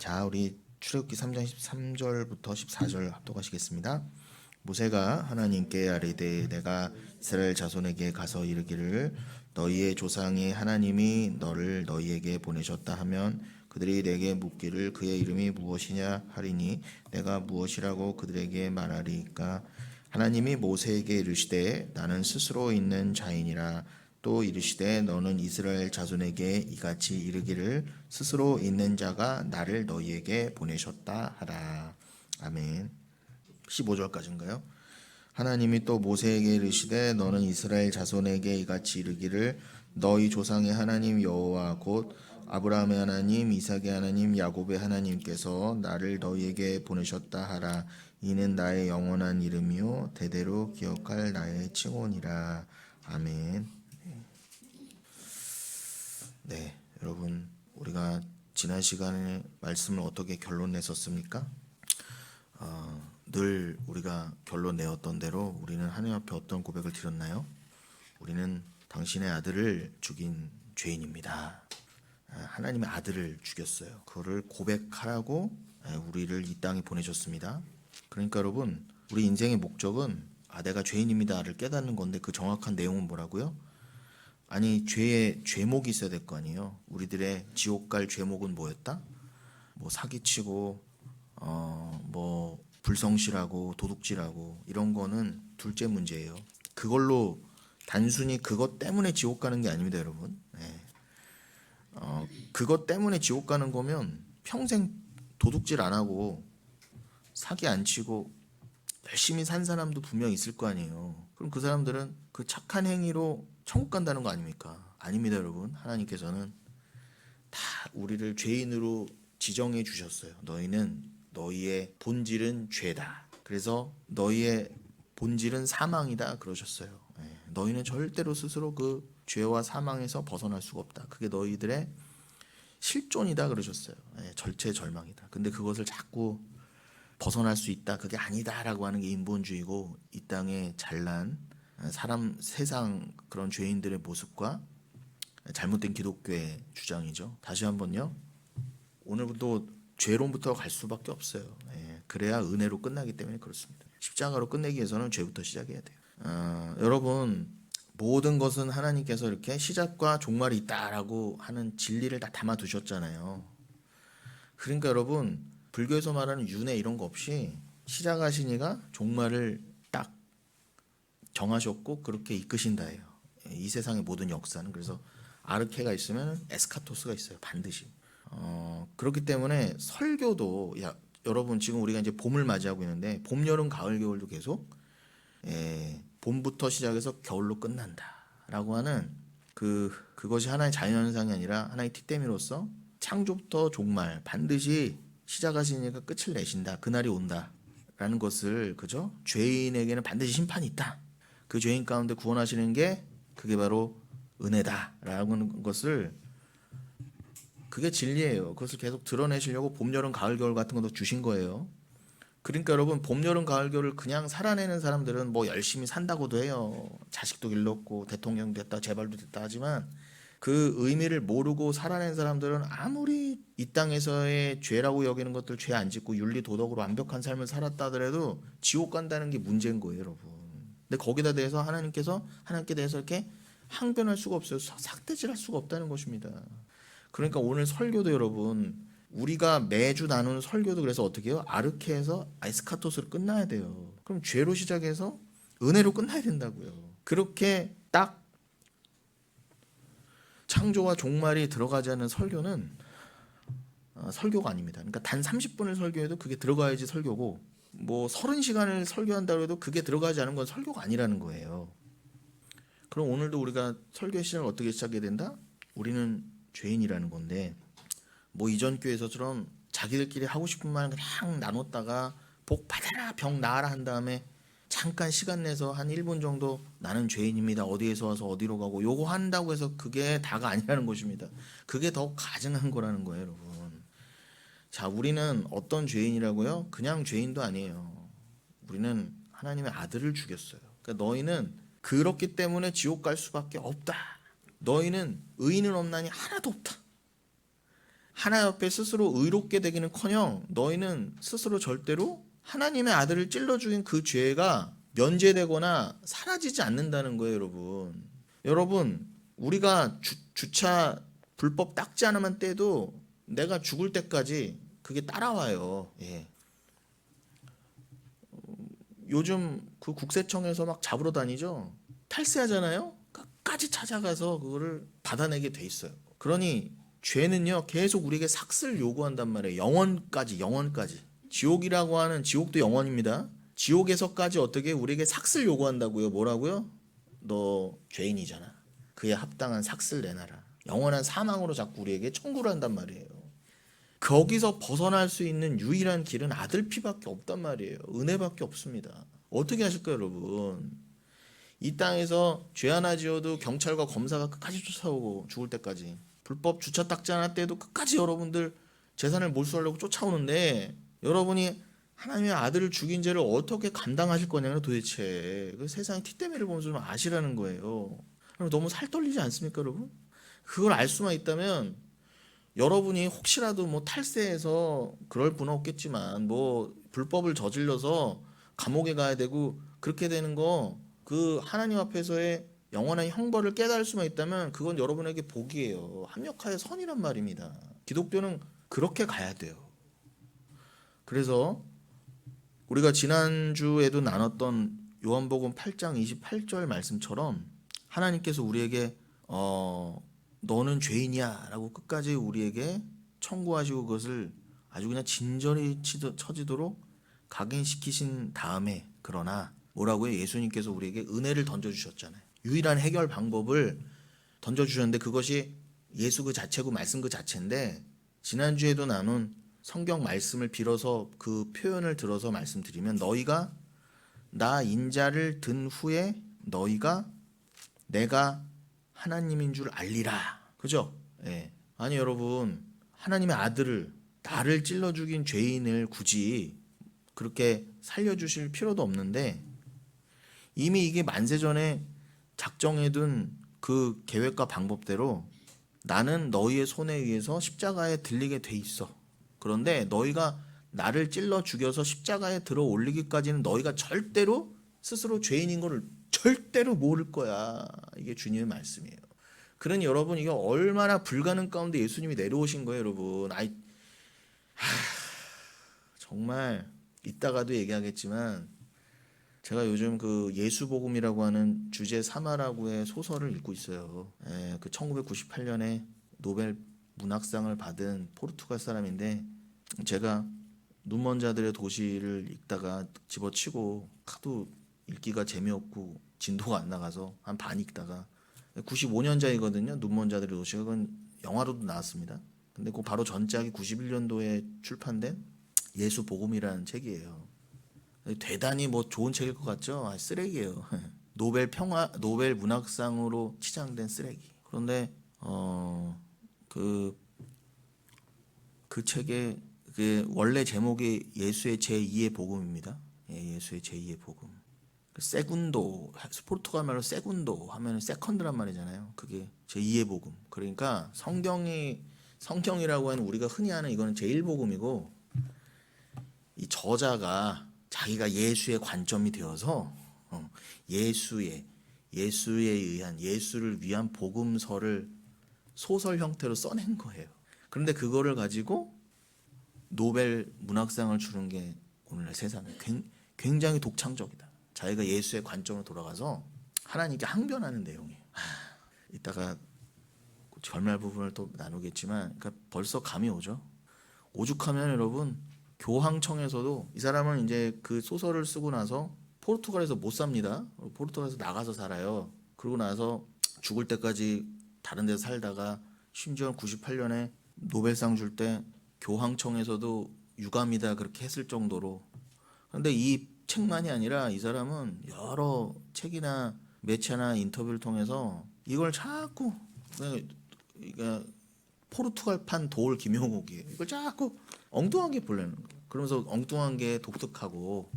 자, 우리 출애굽기 3장 13절부터 14절 합독하시겠습니다. 모세가 하나님께 아뢰되 내가 이스라엘 자손에게 가서 이르기를 너희의 조상의 하나님이 너를 너희에게 보내셨다 하면 그들이 내게 묻기를 그의 이름이 무엇이냐 하리니 내가 무엇이라고 그들에게 말하리까. 하나님이 모세에게 이르시되 나는 스스로 있는 자이니라. 또 이르시되 너는 이스라엘 자손에게 이같이 이르기를 스스로 있는 자가 나를 너희에게 보내셨다 하라. 아멘. 15절까지인가요? 하나님이 또 모세에게 이르시되 너는 이스라엘 자손에게 이같이 이르기를 너희 조상의 하나님 여호와 곧 아브라함의 하나님 이삭의 하나님 야곱의 하나님께서 나를 너희에게 보내셨다 하라. 이는 나의 영원한 이름이요 대대로 기억할 나의 칭호니라. 아멘. 네, 여러분, 우리가 지난 시간에 말씀을 어떻게 결론 냈었습니까? 늘 우리가 결론 내었던 대로 우리는 하나님 앞에 어떤 고백을 드렸나요? 우리는 당신의 아들을 죽인 죄인입니다. 하나님의 아들을 죽였어요. 그거를 고백하라고 우리를 이 땅에 보내셨습니다. 그러니까 여러분, 우리 인생의 목적은 내가 죄인입니다를 깨닫는 건데 그 정확한 내용은 뭐라고요? 아니, 죄의 죄목이 있어야 될 거 아니에요. 우리들의 지옥 갈 죄목은 뭐였다? 뭐 사기치고 뭐 불성실하고 도둑질하고 이런 거는 둘째 문제예요. 그걸로 단순히 그것 때문에 지옥 가는 게 아닙니다, 여러분. 네. 그것 때문에 지옥 가는 거면 평생 도둑질 안 하고 사기 안 치고 열심히 산 사람도 분명 있을 거 아니에요. 그럼 그 사람들은 그 착한 행위로 천국 간다는 거 아닙니까? 아닙니다, 여러분. 하나님께서는 다 우리를 죄인으로 지정해 주셨어요. 너희는 너희의 본질은 죄다. 그래서 너희의 본질은 사망이다 그러셨어요. 너희는 절대로 스스로 그 죄와 사망에서 벗어날 수가 없다. 그게 너희들의 실존이다 그러셨어요. 절체절망이다. 근데 그것을 자꾸 벗어날 수 있다. 그게 아니다라고 하는 게 인본주의고 이 땅에 잘난 사람 세상 그런 죄인들의 모습과 잘못된 기독교의 주장이죠. 다시 한번요. 오늘부터 죄론부터 갈 수밖에 없어요. 그래야 은혜로 끝나기 때문에 그렇습니다. 십자가로 끝내기 위해서는 죄부터 시작해야 돼요. 여러분, 모든 것은 하나님께서 이렇게 시작과 종말이 있다라고 하는 진리를 다 담아 두셨잖아요. 그러니까 여러분, 불교에서 말하는 윤회 이런 거 없이 시작하시니가 종말을 딱 정하셨고 그렇게 이끄신다예요. 이 세상의 모든 역사는. 그래서 아르케가 있으면 에스카토스가 있어요. 반드시. 그렇기 때문에 설교도 여러분 지금 우리가 이제 봄을 맞이하고 있는데 봄, 여름, 가을, 겨울도 계속 봄부터 시작해서 겨울로 끝난다라고 하는 그것이 하나의 자연현상이 아니라 하나의 틱대미로서 창조부터 종말 반드시 시작하시니까 끝을 내신다. 그날이 온다라는 것을 그죠? 죄인에게는 반드시 심판이 있다. 그 죄인 가운데 구원하시는 게 그게 바로 은혜다라고 하는 것을 그게 진리예요. 그것을 계속 드러내시려고 봄, 여름, 가을, 겨울 같은 것도 주신 거예요. 그러니까 여러분 봄, 여름, 가을, 겨울을 그냥 살아내는 사람들은 뭐 열심히 산다고도 해요. 자식도 길렀고 대통령 됐다 재벌도 됐다 하지만 그 의미를 모르고 살아낸 사람들은 아무리 이 땅에서의 죄라고 여기는 것들 죄 안 짓고 윤리 도덕으로 완벽한 삶을 살았다 하더라도 지옥 간다는 게 문제인 거예요, 여러분. 근데 거기다 대해서 하나님께 대해서 이렇게 항변할 수가 없어요. 삭대질할 수가 없다는 것입니다. 그러니까 오늘 설교도 여러분 우리가 매주 나누는 설교도 그래서 어떻게 해요? 아르케에서 에스카토스로 끝나야 돼요. 그럼 죄로 시작해서 은혜로 끝나야 된다고요. 그렇게 딱 창조와 종말이 들어가지 않는 설교는 설교가 아닙니다. 그러니까 단 30분을 설교해도 그게 들어가야지 설교고 뭐 30시간을 설교한다고 해도 그게 들어가지 않은 건 설교가 아니라는 거예요. 그럼 오늘도 우리가 설교 시작을 어떻게 시작해야 된다? 우리는 죄인이라는 건데 뭐 이전 교회에서처럼 자기들끼리 하고 싶은 말 그냥 나눴다가 복 받아라 병 나아라 한 다음에 잠깐 시간 내서 한 1분 정도 나는 죄인입니다. 어디에서 와서 어디로 가고 요거 한다고 해서 그게 다가 아니라는 것입니다. 그게 더 가증한 거라는 거예요, 여러분. 자, 우리는 어떤 죄인이라고요? 그냥 죄인도 아니에요. 우리는 하나님의 아들을 죽였어요. 그러니까 너희는 그렇기 때문에 지옥 갈 수밖에 없다. 너희는 의인은 없나니 하나도 없다. 하나님 앞에 스스로 의롭게 되기는커녕 너희는 스스로 절대로 하나님의 아들을 찔러 죽인 그 죄가 면제되거나 사라지지 않는다는 거예요, 여러분. 여러분, 우리가 주차 불법 닦지 않으면 떼도 내가 죽을 때까지 그게 따라와요. 예. 요즘 그 국세청에서 막 잡으러 다니죠. 탈세하잖아요. 끝까지 찾아가서 그거를 받아내게 돼 있어요. 그러니 죄는요 계속 우리에게 삭슬 요구한단 말이에요. 영원까지. 지옥이라고 하는 지옥도 영원입니다. 지옥에서까지 어떻게 우리에게 삭슬 요구한다고요. 뭐라고요? 너 죄인이잖아. 그에 합당한 삭슬 내놔라. 영원한 사망으로 자꾸 우리에게 청구를 한단 말이에요. 거기서 벗어날 수 있는 유일한 길은 아들 피밖에 없단 말이에요. 은혜밖에 없습니다. 어떻게 하실까요, 여러분? 이 땅에서 죄 하나 지어도 경찰과 검사가 끝까지 쫓아오고 죽을 때까지, 불법 주차 닦지 않을 때도 끝까지 여러분들 재산을 몰수하려고 쫓아오는데, 여러분이 하나님의 아들을 죽인 죄를 어떻게 감당하실 거냐면 도대체 그 세상의 티때미를 보면서 좀 아시라는 거예요. 너무 살 떨리지 않습니까, 여러분? 그걸 알 수만 있다면 여러분이 혹시라도 뭐 탈세해서 그럴 분은 없겠지만 뭐 불법을 저질러서 감옥에 가야 되고 그렇게 되는 거, 그 하나님 앞에서의 영원한 형벌을 깨달을 수만 있다면 그건 여러분에게 복이에요. 합력하여 선이란 말입니다. 기독교는 그렇게 가야 돼요. 그래서 우리가 지난주에도 나눴던 요한복음 8장 28절 말씀처럼 하나님께서 우리에게 너는 죄인이야 라고 끝까지 우리에게 청구하시고 그것을 아주 그냥 진전이 쳐지도록 각인시키신 다음에, 그러나 뭐라고요? 예수님께서 우리에게 은혜를 던져주셨잖아요. 유일한 해결 방법을 던져주셨는데 그것이 예수 그 자체고 말씀 그 자체인데, 지난주에도 나눈 성경 말씀을 빌어서 그 표현을 들어서 말씀드리면, 너희가 나 인자를 든 후에 너희가 내가 하나님인 줄 알리라. 그죠? 예. 아니 여러분, 하나님의 아들을, 나를 찔러 죽인 죄인을 굳이 그렇게 살려주실 필요도 없는데 이미 이게 만세전에 작정해둔 그 계획과 방법대로 나는 너희의 손에 의해서 십자가에 들리게 돼 있어. 그런데 너희가 나를 찔러 죽여서 십자가에 들어 올리기까지는 너희가 절대로 스스로 죄인인 것을 절대로 모를 거야. 이게 주님의 말씀이에요. 그러니 여러분, 이게 얼마나 불가능 가운데 예수님이 내려오신 거예요, 여러분. 정말 이따가도 얘기하겠지만 제가 요즘 그 예수복음이라고 하는 주제 3화라고의 소설을 읽고 있어요. 그 1998년에 노벨 문학상을 받은 포르투갈 사람인데, 제가 눈먼 자들의 도시를 읽다가 집어치고 하도 읽기가 재미없고 진도가 안 나가서 한 반 읽다가, 95년작이거든요. 눈먼 자들의 도시가. 그건 영화로도 나왔습니다. 근데 그 바로 전작이 91년도에 출판된 예수복음이라는 책이에요. 대단히 뭐 좋은 책일 것 같죠? 쓰레기예요. 노벨 문학상으로 치장된 쓰레기. 그런데 그 책의 그 원래 제목이 예수의 제2의 복음입니다. 예수의 제2의 복음. 세군도, 포르투갈 말로 세군도 하면 세컨드란 말이잖아요. 그게 제2의 복음. 그러니까 성경이라고 하는 우리가 흔히 하는 이거는 제1복음이고, 이 저자가 자기가 예수의 관점이 되어서 예수에 의한, 예수를 위한 복음서를 소설 형태로 써낸 거예요. 그런데 그거를 가지고 노벨 문학상을 주는 게 오늘날 세상에 굉장히 독창적이다. 자기가 예수의 관점으로 돌아가서 하나님께 항변하는 내용이에요. 이따가 결말 부분을 또 나누겠지만, 그러니까 벌써 감이 오죠. 오죽하면 여러분, 교황청에서도 이 사람은 이제 그 소설을 쓰고 나서 포르투갈에서 못 삽니다. 포르투갈에서 나가서 살아요. 그러고 나서 죽을 때까지 다른 데서 살다가 심지어 98년에 노벨상 줄 때 교황청에서도 유감이다 그렇게 했을 정도로. 그런데 이 책만이 아니라 이 사람은 여러 책이나 매체나 인터뷰를 통해서 이걸 자꾸, 그러니까 포르투갈판 도올 김용옥이에요. 이걸 자꾸 엉뚱하게 보려는 거예요. 그러면서 엉뚱한 게 독특하고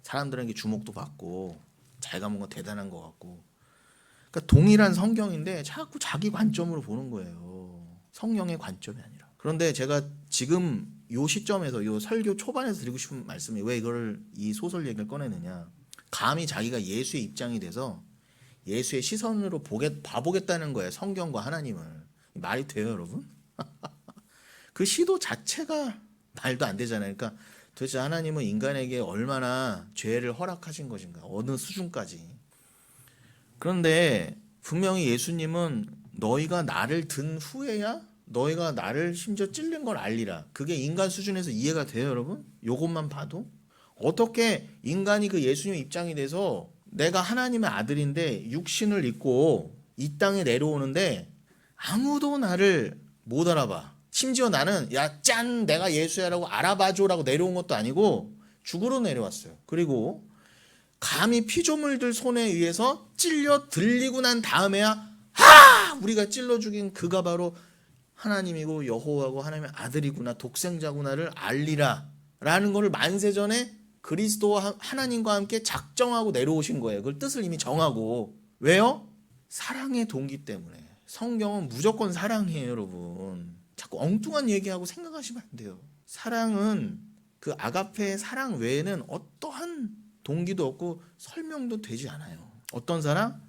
사람들에게 주목도 받고 자기가 뭔가 대단한 것 같고, 그러니까 동일한 성경인데 자꾸 자기 관점으로 보는 거예요. 성령의 관점이 아니라. 그런데 제가 지금 요 시점에서 요 설교 초반에서 드리고 싶은 말씀이 왜 이걸 이 소설 얘기를 꺼내느냐. 감히 자기가 예수의 입장이 돼서 예수의 시선으로 봐보겠다는 거예요. 성경과 하나님을. 말이 돼요, 여러분? 그 시도 자체가 말도 안 되잖아요. 그러니까 도대체 하나님은 인간에게 얼마나 죄를 허락하신 것인가, 어느 수준까지. 그런데 분명히 예수님은 너희가 나를 든 후에야 너희가 나를 심지어 찔린 걸 알리라. 그게 인간 수준에서 이해가 돼요, 여러분? 요것만 봐도? 어떻게 인간이 그 예수님 입장이 돼서 내가 하나님의 아들인데 육신을 입고 이 땅에 내려오는데 아무도 나를 못 알아봐. 심지어 나는 야 짠 내가 예수야라고 알아봐줘라고 내려온 것도 아니고 죽으러 내려왔어요. 그리고 감히 피조물들 손에 의해서 찔려 들리고 난 다음에야 우리가 찔러 죽인 그가 바로 하나님이고 여호와고 하나님의 아들이구나, 독생자구나를 알리라 라는 것을 만세전에 그리스도와 하나님과 함께 작정하고 내려오신 거예요. 그걸 뜻을 이미 정하고. 왜요? 사랑의 동기 때문에. 성경은 무조건 사랑이에요, 여러분. 자꾸 엉뚱한 얘기하고 생각하시면 안 돼요. 사랑은 그 아가페의 사랑 외에는 어떠한 동기도 없고 설명도 되지 않아요. 어떤 사랑?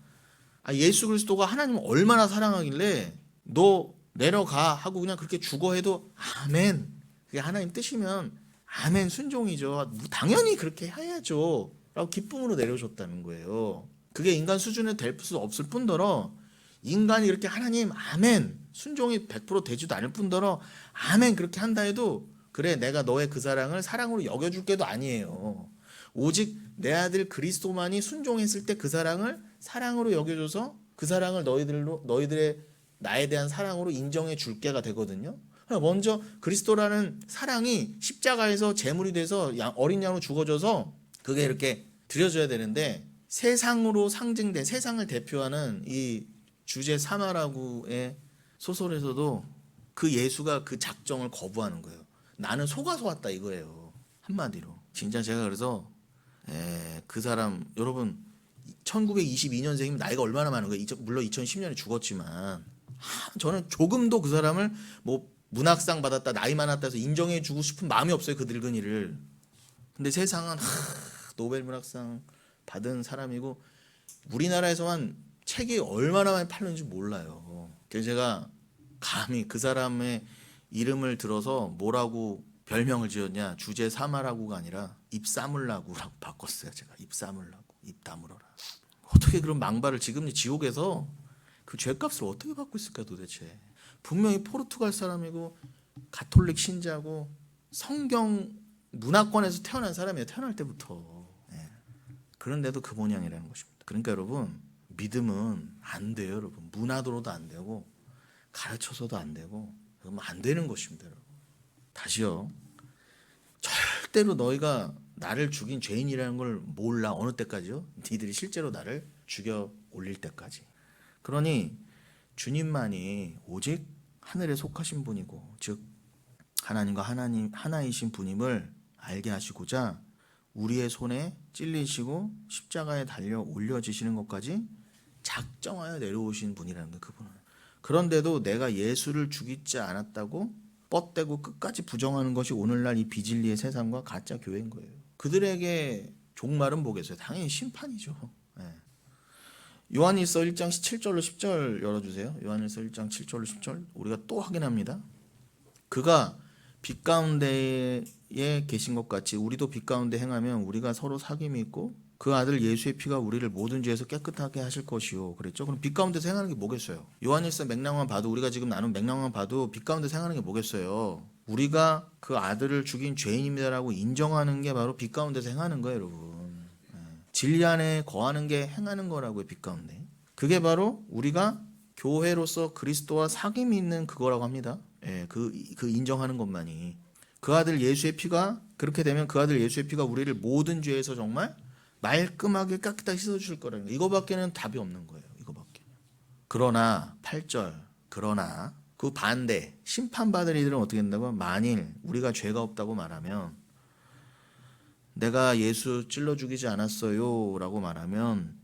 예수 그리스도가 하나님을 얼마나 사랑하길래 너 내려가 하고 그냥 그렇게 죽어 해도 아멘. 그게 하나님 뜻이면 아멘 순종이죠. 당연히 그렇게 해야죠. 라고 기쁨으로 내려줬다는 거예요. 그게 인간 수준에 될 수 없을 뿐더러 인간이 이렇게 하나님 아멘 순종이 100% 되지도 않을 뿐더러 아멘 그렇게 한다 해도 그래 내가 너의 그 사랑을 사랑으로 여겨줄게도 아니에요. 오직 내 아들 그리스도만이 순종했을 때 그 사랑을 사랑으로 여겨줘서 그 사랑을 너희들의 나에 대한 사랑으로 인정해 줄게가 되거든요. 먼저 그리스도라는 사랑이 십자가에서 제물이 돼서 어린 양으로 죽어져서 그게 이렇게 드려져야 되는데 세상으로 상징된 세상을 대표하는 이 주제 사마라구의 소설에서도 그 예수가 그 작정을 거부하는 거예요. 나는 속아서 왔다 이거예요. 한마디로. 진짜 제가 그래서 그 사람 여러분 1922년생이면 나이가 얼마나 많은 거예요. 물론 2010년에 죽었지만 저는 조금도 그 사람을 뭐 문학상 받았다 나이 많았다 해서 인정해주고 싶은 마음이 없어요. 그 늙은이를. 근데 세상은 노벨 문학상 받은 사람이고 우리나라에서만 책이 얼마나 많이 팔렸는지 몰라요. 그래서 제가 감히 그 사람의 이름을 들어서 뭐라고 별명을 지었냐. 주제 삼아라고가 아니라 입 싸물라고라고 바꿨어요. 제가 입 싸물라고. 입 다물어라. 어떻게 그런 망발을 지금 지옥에서 그 죄값을 어떻게 받고 있을까 도대체. 분명히 포르투갈 사람이고 가톨릭 신자고 성경 문화권에서 태어난 사람이에요. 태어날 때부터. 그런데도 그 모양이라는 것입니다. 그러니까 여러분 믿음은 안 돼요. 여러분 문화도로도 안 되고 가르쳐서도 안 되고 그러면 안 되는 것입니다. 여러분. 다시요. 절대로 너희가 나를 죽인 죄인이라는 걸 몰라. 어느 때까지요? 니들이 실제로 나를 죽여 올릴 때까지. 그러니 주님만이 오직 하늘에 속하신 분이고 즉 하나님과 하나이신 분임을 알게 하시고자 우리의 손에 찔리시고 십자가에 달려 올려지시는 것까지 작정하여 내려오신 분이라는 거예요. 그분은. 그런데도 내가 예수를 죽이지 않았다고 뻗대고 끝까지 부정하는 것이 오늘날 이 비진리의 세상과 가짜 교회인 거예요. 그들에게 종말은 뭐겠어요? 당연히 심판이죠. 요한일서 1장 7절로 10절 열어주세요. 요한일서 1장 7절로 10절 우리가 또 확인합니다. 그가 빛 가운데에 계신 것 같이 우리도 빛 가운데 행하면 우리가 서로 사귐이 있고 그 아들 예수의 피가 우리를 모든 죄에서 깨끗하게 하실 것이요. 그랬죠. 그럼 빛 가운데서 행하는 게 뭐겠어요? 요한일서 맥락만 봐도 우리가 지금 나눈 맥락만 봐도 빛 가운데서 행하는 게 뭐겠어요? 우리가 그 아들을 죽인 죄인입니다라고 인정하는 게 바로 빛 가운데서 행하는 거예요, 여러분. 진리 안에 거하는 게 행하는 거라고요. 빛 가운데. 그게 바로 우리가 교회로서 그리스도와 사귐이 있는 그거라고 합니다. 그 인정하는 것만이. 그 아들 예수의 피가 그렇게 되면 그 아들 예수의 피가 우리를 모든 죄에서 정말 말끔하게 깨끗하게 씻어줄 거라는 거. 이거밖에는 답이 없는 거예요. 이거밖에. 그러나 8절 그러나 그 반대 심판받을 이들은 어떻게 된다고? 만일 우리가 죄가 없다고 말하면 내가 예수 찔러 죽이지 않았어요 라고 말하면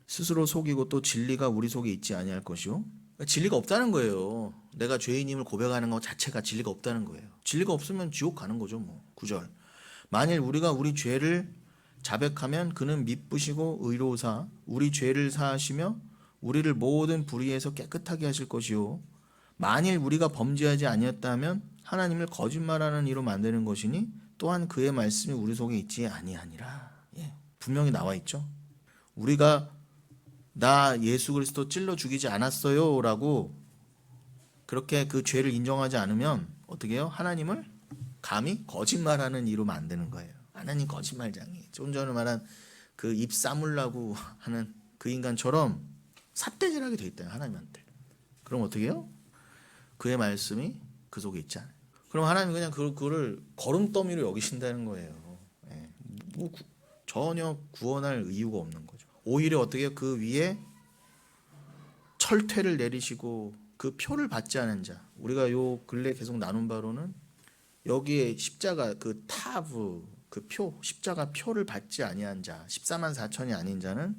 스스로 속이고 또 진리가 우리 속에 있지 아니할 것이요. 진리가 없다는 거예요. 내가 죄인임을 고백하는 것 자체가 진리가 없다는 거예요. 진리가 없으면 지옥 가는 거죠, 뭐. 9절. 만일 우리가 우리 죄를 자백하면 그는 미쁘시고 의로우사 우리 죄를 사하시며 우리를 모든 불의에서 깨끗하게 하실 것이요 만일 우리가 범죄하지 아니었다면 하나님을 거짓말하는 이로 만드는 것이니 또한 그의 말씀이 우리 속에 있지 아니하니라. 예, 분명히 나와 있죠. 우리가 나 예수 그리스도 찔러 죽이지 않았어요 라고 그렇게 그 죄를 인정하지 않으면 어떻게 해요? 하나님을 감히 거짓말하는 이로 만드는 거예요. 하나님 거짓말장이. 좀 전에 말한 그 입 싸물라고 하는 그 인간처럼 삿대질하게 돼 있다 하나님한테. 그럼 어떻게 해요? 그의 말씀이 그 속에 있지 않아요. 그럼 하나님이 그냥 그거를 거름더미로 여기신다는 거예요. 예. 뭐 전혀 구원할 이유가 없는 거죠. 오히려 어떻게 해요? 그 위에 철퇴를 내리시고 그 표를 받지 않은 자. 우리가 요 근래 계속 나눈 바로는 여기에 십자가 그 타브 그 표 십자가 표를 받지 아니한 자 14만 4천이 아닌 자는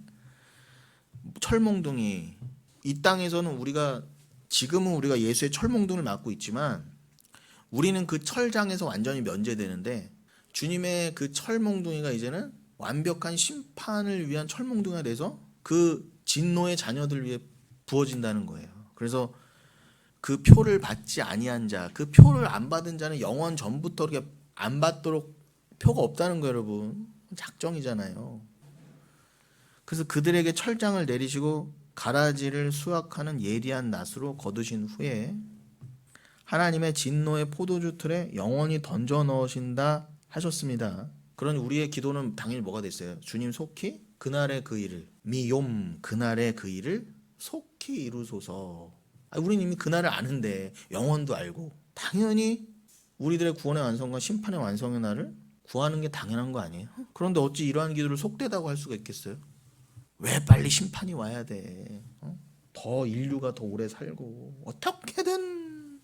철몽둥이. 이 땅에서는 우리가 지금은 우리가 예수의 철몽둥을 맞고 있지만 우리는 그 철장에서 완전히 면제되는데 주님의 그 철몽둥이가 이제는 완벽한 심판을 위한 철몽둥이가 돼서 그 진노의 자녀들 위해 부어진다는 거예요. 그래서 그 표를 받지 아니한 자, 그 표를 안 받은 자는 영원 전부터 이렇게 안 받도록 표가 없다는 거예요, 여러분. 작정이잖아요. 그래서 그들에게 철장을 내리시고 가라지를 수확하는 예리한 낫으로 거두신 후에 하나님의 진노의 포도주 틀에 영원히 던져 넣으신다 하셨습니다. 그런 우리의 기도는 당연히 뭐가 됐어요? 주님 속히 그날의 그 일을 미욤 그날의 그 일을 속히 이루소서. 우리는 이미 그날을 아는데 영원도 알고 당연히 우리들의 구원의 완성과 심판의 완성의 날을 구하는 게 당연한 거 아니에요? 그런데 어찌 이러한 기도를 속되다고 할 수가 있겠어요? 왜 빨리 심판이 와야 돼? 더 인류가 더 오래 살고 어떻게든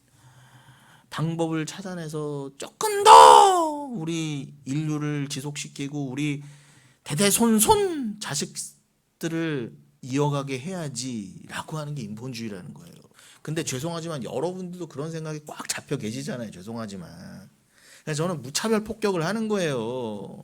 방법을 찾아내서 조금 더 우리 인류를 지속시키고 우리 대대손손 자식들을 이어가게 해야지라고 하는 게 인본주의라는 거예요. 근데 죄송하지만 여러분들도 그런 생각이 꽉 잡혀 계시잖아요. 죄송하지만. 그래서 저는 무차별 폭격을 하는 거예요.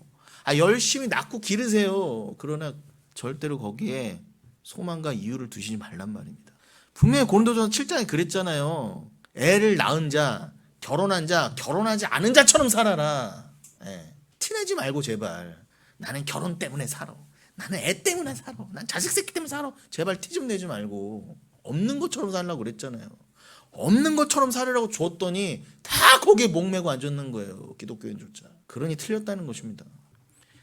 열심히 낳고 기르세요. 그러나 절대로 거기에 소망과 이유를 두시지 말란 말입니다. 분명히 고린도전서 7장에 그랬잖아요. 애를 낳은 자, 결혼한 자, 결혼하지 않은 자처럼 살아라. 예. 티내지 말고 제발. 나는 결혼 때문에 살아. 나는 애 때문에 살아. 난 자식 새끼 때문에 살아. 제발 티 좀 내지 말고. 없는 것처럼 살라고 그랬잖아요. 없는 것처럼 살으라고 줬더니 다 거기에 목매고 앉았는 거예요. 기독교인조차. 그러니 틀렸다는 것입니다.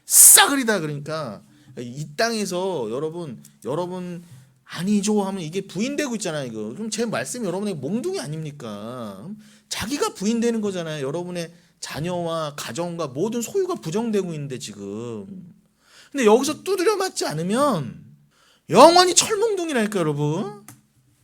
싸그리다. 그러니까 이 땅에서 여러분 아니죠 하면 이게 부인되고 있잖아요. 이거. 그럼 제 말씀이 여러분의 몽둥이 아닙니까? 자기가 부인되는 거잖아요. 여러분의 자녀와 가정과 모든 소유가 부정되고 있는데 지금. 근데 여기서 두드려 맞지 않으면 영원히 철몽둥이라니까 여러분.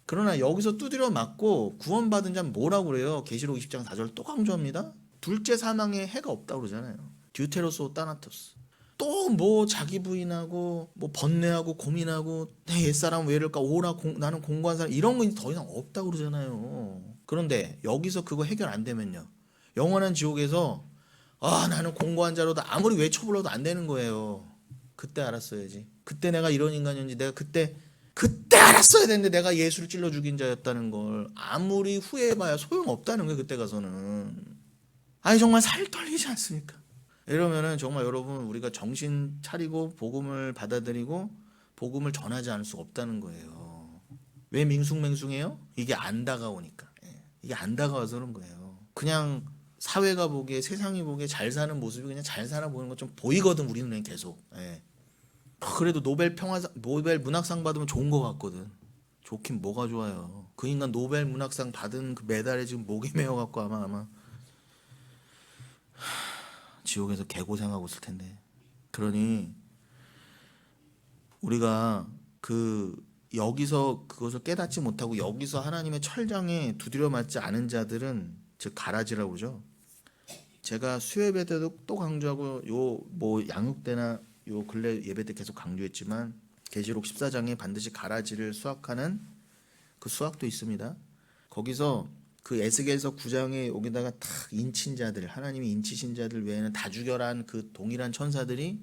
그러나 여기서 두드려 맞고 구원받은 자는 뭐라고 그래요? 계시록 20장 4절 또 강조합니다. 둘째 사망에 해가 없다고 그러잖아요. 듀테로스 따나토스. 또 뭐 자기 부인하고 뭐 번뇌하고 고민하고 내 옛사람 왜 이럴까 오라 나는 공고한 사람 이런 건 더 이상 없다고 그러잖아요. 그런데 여기서 그거 해결 안 되면요. 영원한 지옥에서 나는 공고한 자로도 아무리 외쳐불러도 안 되는 거예요. 그때 알았어야지. 그때 내가 이런 인간이었는지 내가 그때 알았어야 되는데 내가 예수를 찔러 죽인 자였다는 걸 아무리 후회해봐야 소용없다는 거예요. 그때 가서는. 정말 살 떨리지 않습니까? 이러면은 정말 여러분 우리가 정신 차리고 복음을 받아들이고 복음을 전하지 않을 수 없다는 거예요. 왜 밍숭맹숭해요? 이게 안 다가오니까. 이게 안 다가와서 그런 거예요. 그냥 사회가 보기에 세상이 보기에 잘 사는 모습이 그냥 잘 살아 보이는 것 좀 보이거든 우리 눈엔 계속. 그래도 노벨 문학상 받으면 좋은 것 같거든. 좋긴 뭐가 좋아요. 그 인간 노벨 문학상 받은 그 메달에 지금 목에 매여 갖고 아마 지옥에서 개고생하고 있을 텐데. 그러니 우리가 여기서 그것을 깨닫지 못하고 여기서 하나님의 철장에 두드려 맞지 않은 자들은 즉 가라지라고 그러죠. 제가 수요예배 때도 또 강조하고 뭐 양육 때나 요 근래 예배 때 계속 강조했지만 계시록 14장에 반드시 가라지를 수확하는 그 수학도 있습니다. 거기서 그 에스겔서 9장에 여기다가 탁 인친 자들, 하나님이 인치신 자들 외에는 다 죽여란 그 동일한 천사들이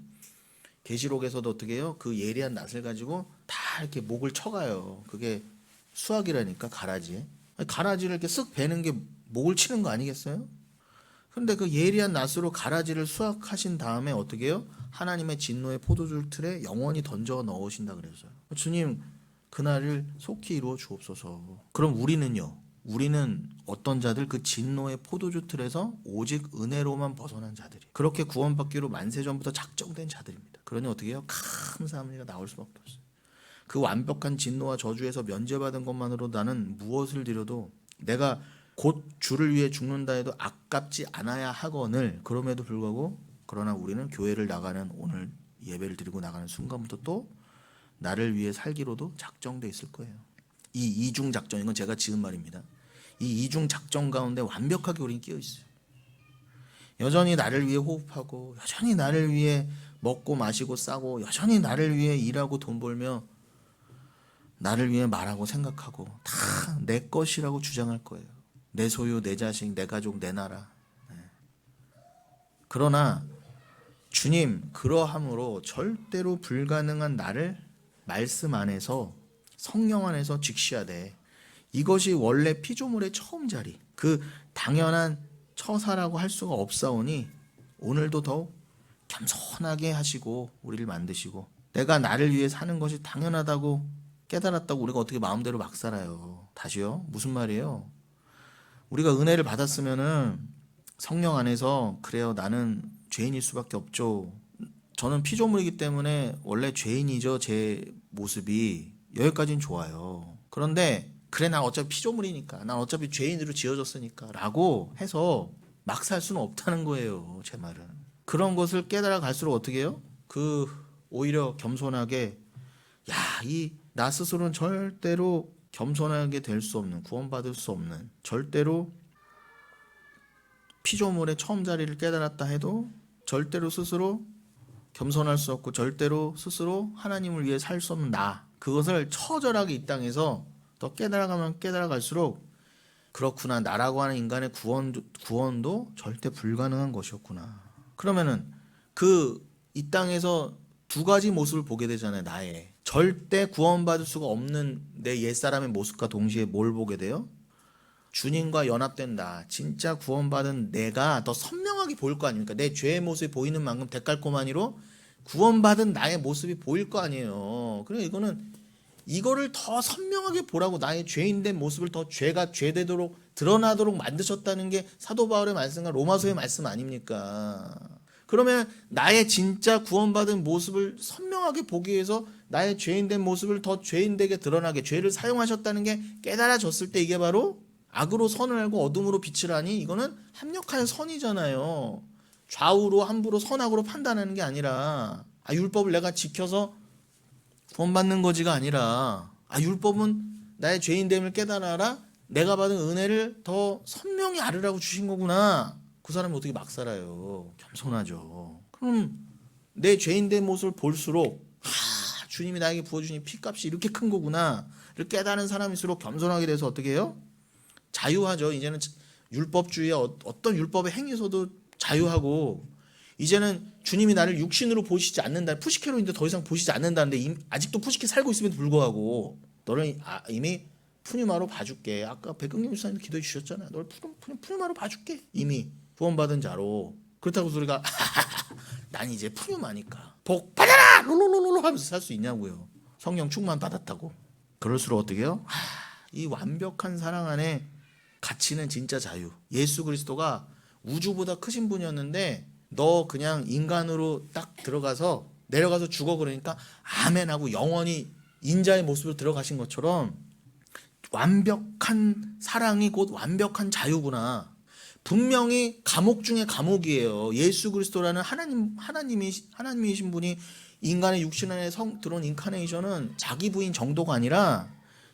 계시록에서도 어떻게 해요? 그 예리한 낫을 가지고 다 이렇게 목을 쳐가요. 그게 수학이라니까, 가라지. 가라지를 이렇게 쓱 베는 게 목을 치는 거 아니겠어요? 그런데 그 예리한 낫으로 가라지를 수확하신 다음에 어떻게 해요? 하나님의 진노의 포도주 틀에 영원히 던져 넣으신다 그랬어요. 주님, 그날을 속히 이루어 주옵소서. 그럼 우리는요? 우리는 어떤 자들? 그 진노의 포도주 틀에서 오직 은혜로만 벗어난 자들이, 그렇게 구원받기로 만세전부터 작정된 자들입니다. 그러니 어떻게 해요? 감사합니다. 나올 수밖에 없어요. 그 완벽한 진노와 저주에서 면제받은 것만으로 나는 무엇을 드려도, 내가 곧 주를 위해 죽는다 해도 아깝지 않아야 하거늘, 그럼에도 불구하고 그러나 우리는 교회를 나가는, 오늘 예배를 드리고 나가는 순간부터 또 나를 위해 살기로도 작정돼 있을 거예요. 이 이중 작전, 이건 제가 지은 말입니다. 이 이중 작전 가운데 완벽하게 우리는 끼어 있어요. 여전히 나를 위해 호흡하고, 여전히 나를 위해 먹고 마시고 싸고, 여전히 나를 위해 일하고 돈 벌며, 나를 위해 말하고 생각하고, 다 내 것이라고 주장할 거예요. 내 소유, 내 자식, 내 가족, 내 나라. 그러나 주님, 그러함으로 절대로 불가능한 나를 말씀 안에서, 성령 안에서 직시하되, 이것이 원래 피조물의 처음 자리, 그 당연한 처사라고 할 수가 없사오니 오늘도 더욱 겸손하게 하시고 우리를 만드시고, 내가 나를 위해 사는 것이 당연하다고 깨달았다고 우리가 어떻게 마음대로 막 살아요. 다시요? 무슨 말이에요? 우리가 은혜를 받았으면은 성령 안에서, 그래요, 나는 죄인일 수밖에 없죠. 저는 피조물이기 때문에 원래 죄인이죠. 제 모습이 여기까지는 좋아요. 그런데 그래, 난 어차피 피조물이니까, 난 어차피 죄인으로 지어졌으니까 라고 해서 막 살 수는 없다는 거예요. 제 말은. 그런 것을 깨달아 갈수록 어떻게 해요? 오히려 겸손하게, 나 스스로는 절대로 겸손하게 될 수 없는, 구원받을 수 없는, 절대로 피조물의 처음 자리를 깨달았다 해도 절대로 스스로 겸손할 수 없고, 절대로 스스로 하나님을 위해 살 수 없는 나, 그것을 처절하게 이 땅에서 더 깨달아가면 깨달아갈수록, 그렇구나, 나라고 하는 인간의 구원도 절대 불가능한 것이었구나. 그러면은 이 땅에서 두 가지 모습을 보게 되잖아요. 나의 절대 구원받을 수가 없는 내 옛사람의 모습과 동시에 뭘 보게 돼요? 주님과 연합된 나, 진짜 구원받은 내가 더 선명하게 보일 거 아닙니까? 내 죄의 모습이 보이는 만큼 데칼코마니로 구원받은 나의 모습이 보일 거 아니에요. 그래, 이거를 더 선명하게 보라고, 나의 죄인된 모습을 더 죄가 죄되도록 드러나도록 만드셨다는 게 사도 바울의 말씀과 로마서의 말씀 아닙니까? 그러면 나의 진짜 구원받은 모습을 선명하게 보기 위해서 나의 죄인된 모습을 더 죄인되게 드러나게 죄를 사용하셨다는 게 깨달아졌을 때, 이게 바로 악으로 선을 알고 어둠으로 빛을 하니, 이거는 합력한 선이잖아요. 좌우로 함부로 선악으로 판단하는 게 아니라, 율법을 내가 지켜서 구원받는 거지가 아니라, 율법은 나의 죄인됨을 깨달아라, 내가 받은 은혜를 더 선명히 알으라고 주신 거구나. 그 사람이 어떻게 막 살아요? 겸손하죠. 그럼 내 죄인된 모습을 볼수록, 주님이 나에게 부어주신 피값이 이렇게 큰 거구나를 깨달은 사람일수록 겸손하게 돼서 어떻게 해요? 자유하죠. 이제는 율법주의의 어떤 율법의 행위에서도 자유하고, 이제는 주님이 나를 육신으로 보시지 않는다, 푸시케로인데 더 이상 보시지 않는다는데, 아직도 푸시케 살고 있음에도 불구하고 너를 이미 푸뉴마로 봐줄게. 아까 백경림 목사님도 기도해 주셨잖아요. 너를 푸뉴마로 봐줄게. 이미 구원받은 자로. 그렇다고 우리가 난 이제 푸뉴마니까 복 받아라 롤롤롤롤 하면서 살 수 있냐고요. 성령 충만 받았다고. 그럴수록 어떻게 해요? 이 완벽한 사랑 안에 갇히는 진짜 자유. 예수 그리스도가 우주보다 크신 분이었는데, 너 그냥 인간으로 딱 들어가서 내려가서 죽어, 그러니까 아멘 하고 영원히 인자의 모습으로 들어가신 것처럼, 완벽한 사랑이 곧 완벽한 자유구나. 분명히 감옥 중에 감옥이에요. 예수 그리스도라는 하나님이신 분이 인간의 육신 안에 들어온 인카네이션은 자기 부인 정도가 아니라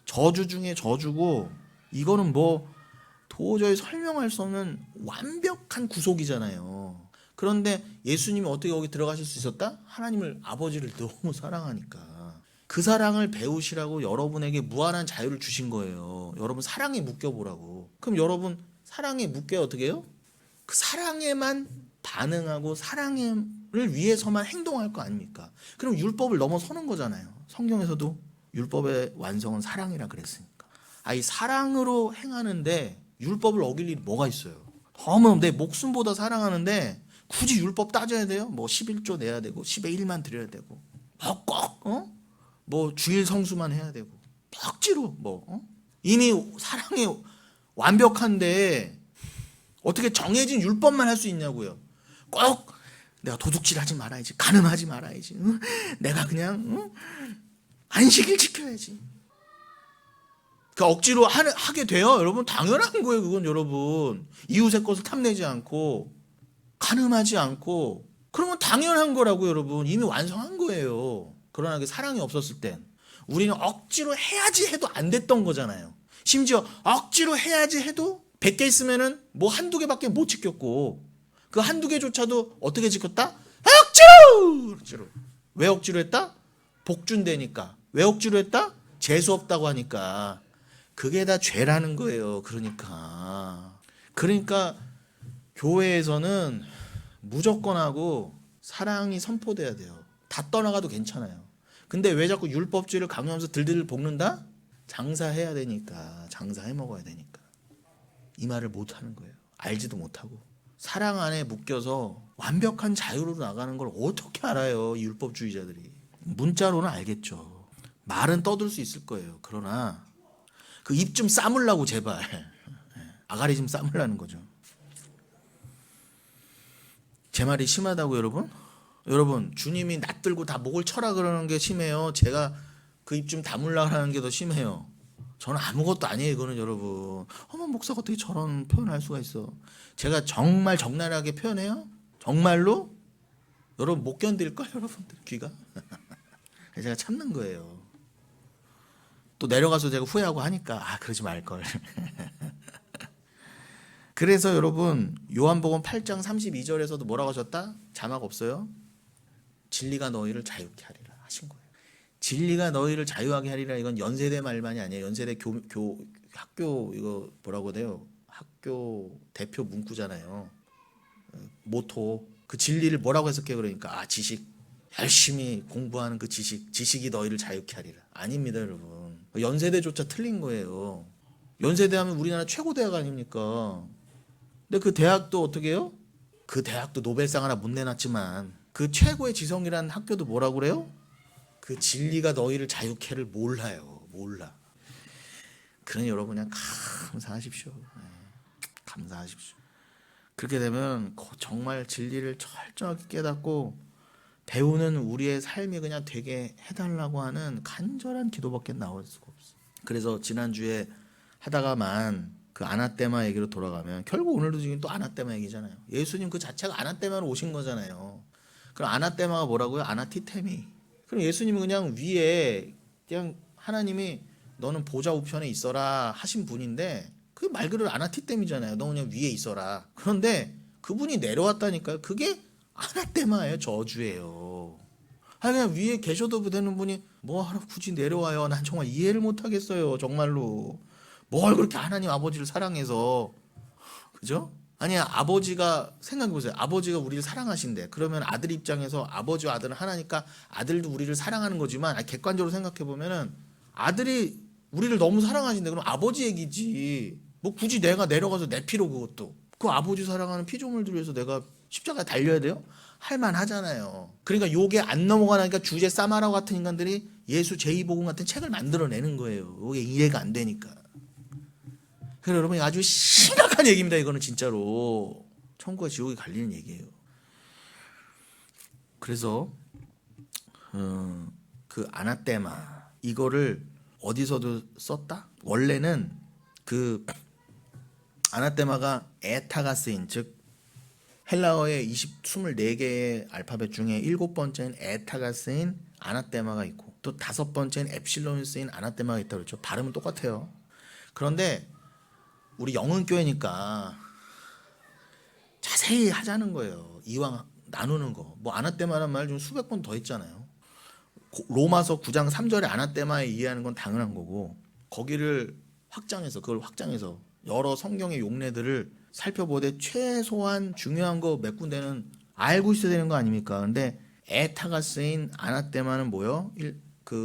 저주 중에 저주고, 이거는 도저히 설명할 수 없는 완벽한 구속이잖아요. 그런데 예수님이 어떻게 거기 들어가실 수 있었다? 하나님을, 아버지를 너무 사랑하니까. 그 사랑을 배우시라고 여러분에게 무한한 자유를 주신 거예요. 여러분 사랑에 묶여보라고. 그럼 여러분 사랑에 묶여 어떻게 해요? 그 사랑에만 반응하고 사랑을 위해서만 행동할 거 아닙니까? 그럼 율법을 넘어서는 거잖아요. 성경에서도 율법의 완성은 사랑이라 그랬으니까. 이 사랑으로 행하는데 율법을 어길 일이 뭐가 있어요? 너무 내 목숨보다 사랑하는데 굳이 율법 따져야 돼요? 뭐 11조 내야 되고 10의 1만 드려야 되고 뭐 주일 성수만 해야 되고 억지로 이미 사랑이 완벽한데 어떻게 정해진 율법만 할 수 있냐고요. 꼭 내가 도둑질하지 말아야지, 간음하지 말아야지, 내가 그냥 안식일 지켜야지. 그 억지로 하게 돼요, 여러분. 당연한 거예요, 그건. 여러분 이웃의 것을 탐내지 않고 간음하지 않고 그러면 당연한 거라고. 여러분 이미 완성한 거예요. 그러나 그 사랑이 없었을 땐 우리는 억지로 해야지 해도 안 됐던 거잖아요. 심지어 억지로 해야지 해도 100개 있으면은 뭐 한두 개밖에 못 지켰고 그 한두 개조차도 어떻게 지켰다? 억지로! 왜 억지로 했다? 복준되니까. 왜 억지로 했다? 재수 없다고 하니까. 그게 다 죄라는 거예요. 그러니까 교회에서는 무조건 하고 사랑이 선포돼야 돼요. 다 떠나가도 괜찮아요. 근데 왜 자꾸 율법주의를 강요하면서 들들 볶는다? 장사해야 되니까. 장사해 먹어야 되니까. 이 말을 못하는 거예요. 알지도 못하고. 사랑 안에 묶여서 완벽한 자유로 나가는 걸 어떻게 알아요, 이 율법주의자들이. 문자로는 알겠죠. 말은 떠들 수 있을 거예요. 그러나 그 입 좀 싸물라고 제발. 아가리 좀 싸물라는 거죠. 제 말이 심하다고 여러분? 여러분 주님이 낯들고 다 목을 쳐라 그러는 게 심해요? 제가 그 입 좀 다물라 하는 게 더 심해요? 저는 아무것도 아니에요. 이거는 여러분. 목사가 어떻게 저런 표현할 수가 있어? 제가 정말 적나라하게 표현해요? 정말로? 여러분 못 견딜걸 여러분들 귀가? 제가 참는 거예요. 또 내려가서 제가 후회하고 하니까 그러지 말걸. 그래서 여러분 요한복음 8장 32절에서도 뭐라고 하셨다? 자막 없어요? 진리가 너희를 자유케 하리라 하신 거예요. 진리가 너희를 자유하게 하리라. 이건 연세대 말만이 아니에요. 연세대 학교 이거 뭐라고 해요? 학교 대표 문구잖아요. 모토. 그 진리를 뭐라고 해석해? 그러니까 지식. 열심히 공부하는 그 지식이 너희를 자유케 하리라. 아닙니다, 여러분. 연세대조차 틀린 거예요. 연세대 하면 우리나라 최고 대학 아닙니까? 근데 그 대학도 어떻게 해요? 그 대학도 노벨상 하나 못 내놨지만 그 최고의 지성이라는 학교도 뭐라고 그래요? 그 진리가 너희를 자유케를 몰라요. 몰라. 그러니 여러분 그냥 감사하십시오. 감사하십시오. 그렇게 되면 정말 진리를 철저하게 깨닫고 배우는 우리의 삶이 그냥 되게 해달라고 하는 간절한 기도밖에 나올 수가 없어요. 그래서 지난주에 하다가만 그 아나테마 얘기로 돌아가면 결국 오늘도 지금 또 아나테마 얘기잖아요. 예수님 그 자체가 아나테마로 오신 거잖아요. 그럼 아나테마가 뭐라고요? 아나티테미. 그럼 예수님은 그냥 위에 그냥 하나님이 너는 보좌 우편에 있어라 하신 분인데 그 말 그대로 아나티템이잖아요. 너 그냥 위에 있어라. 그런데 그분이 내려왔다니까요. 그게 아나테마예요. 저주예요. 그냥 위에 계셔도 되는 분이 뭐하러 굳이 내려와요. 난 정말 이해를 못하겠어요. 정말로. 뭘 그렇게 하나님 아버지를 사랑해서. 그죠? 아니 아버지가 생각해보세요. 아버지가 우리를 사랑하신대. 그러면 아들 입장에서 아버지와 아들은 하나니까 아들도 우리를 사랑하는 거지만 객관적으로 생각해보면은 아들이 우리를 너무 사랑하신대. 그럼 아버지 얘기지. 뭐 굳이 내가 내려가서 내 피로 그것도. 그 아버지 사랑하는 피조물들 위해서 내가 십자가에 달려야 돼요? 할만하잖아요. 그러니까 요게 안 넘어가니까 주제 사마라 같은 인간들이 예수 제2복음 같은 책을 만들어내는 거예요. 요게 이해가 안 되니까. 그래서 여러분 아주 심각한 얘기입니다. 이거는 진짜로 천국과 지옥이 갈리는 얘기예요. 그래서 그 아나테마 이거를 어디서도 썼다? 원래는 그 아나테마가 에타가 쓰인 즉 헬라어의 24개의 알파벳 중에 7번째인 에타가 쓰인 아나테마가 있고 또 5번째인 엡실론이 쓰인 아나테마가 있다고 그랬죠. 발음은 똑같아요. 그런데 우리 영흥교회니까 자세히 하자는 거예요. 이왕 나누는 거. 뭐 아나테마란 말 좀 수백 번 더 했잖아요. 로마서 9장 3절의 아나테마에 이해하는 건 당연한 거고, 거기를 그걸 확장해서 여러 성경의 용례들을 살펴보되 최소한 중요한 거 몇 군데는 알고 있어야 되는 거 아닙니까? 근데 에타가 쓰인 아나테마는 뭐요?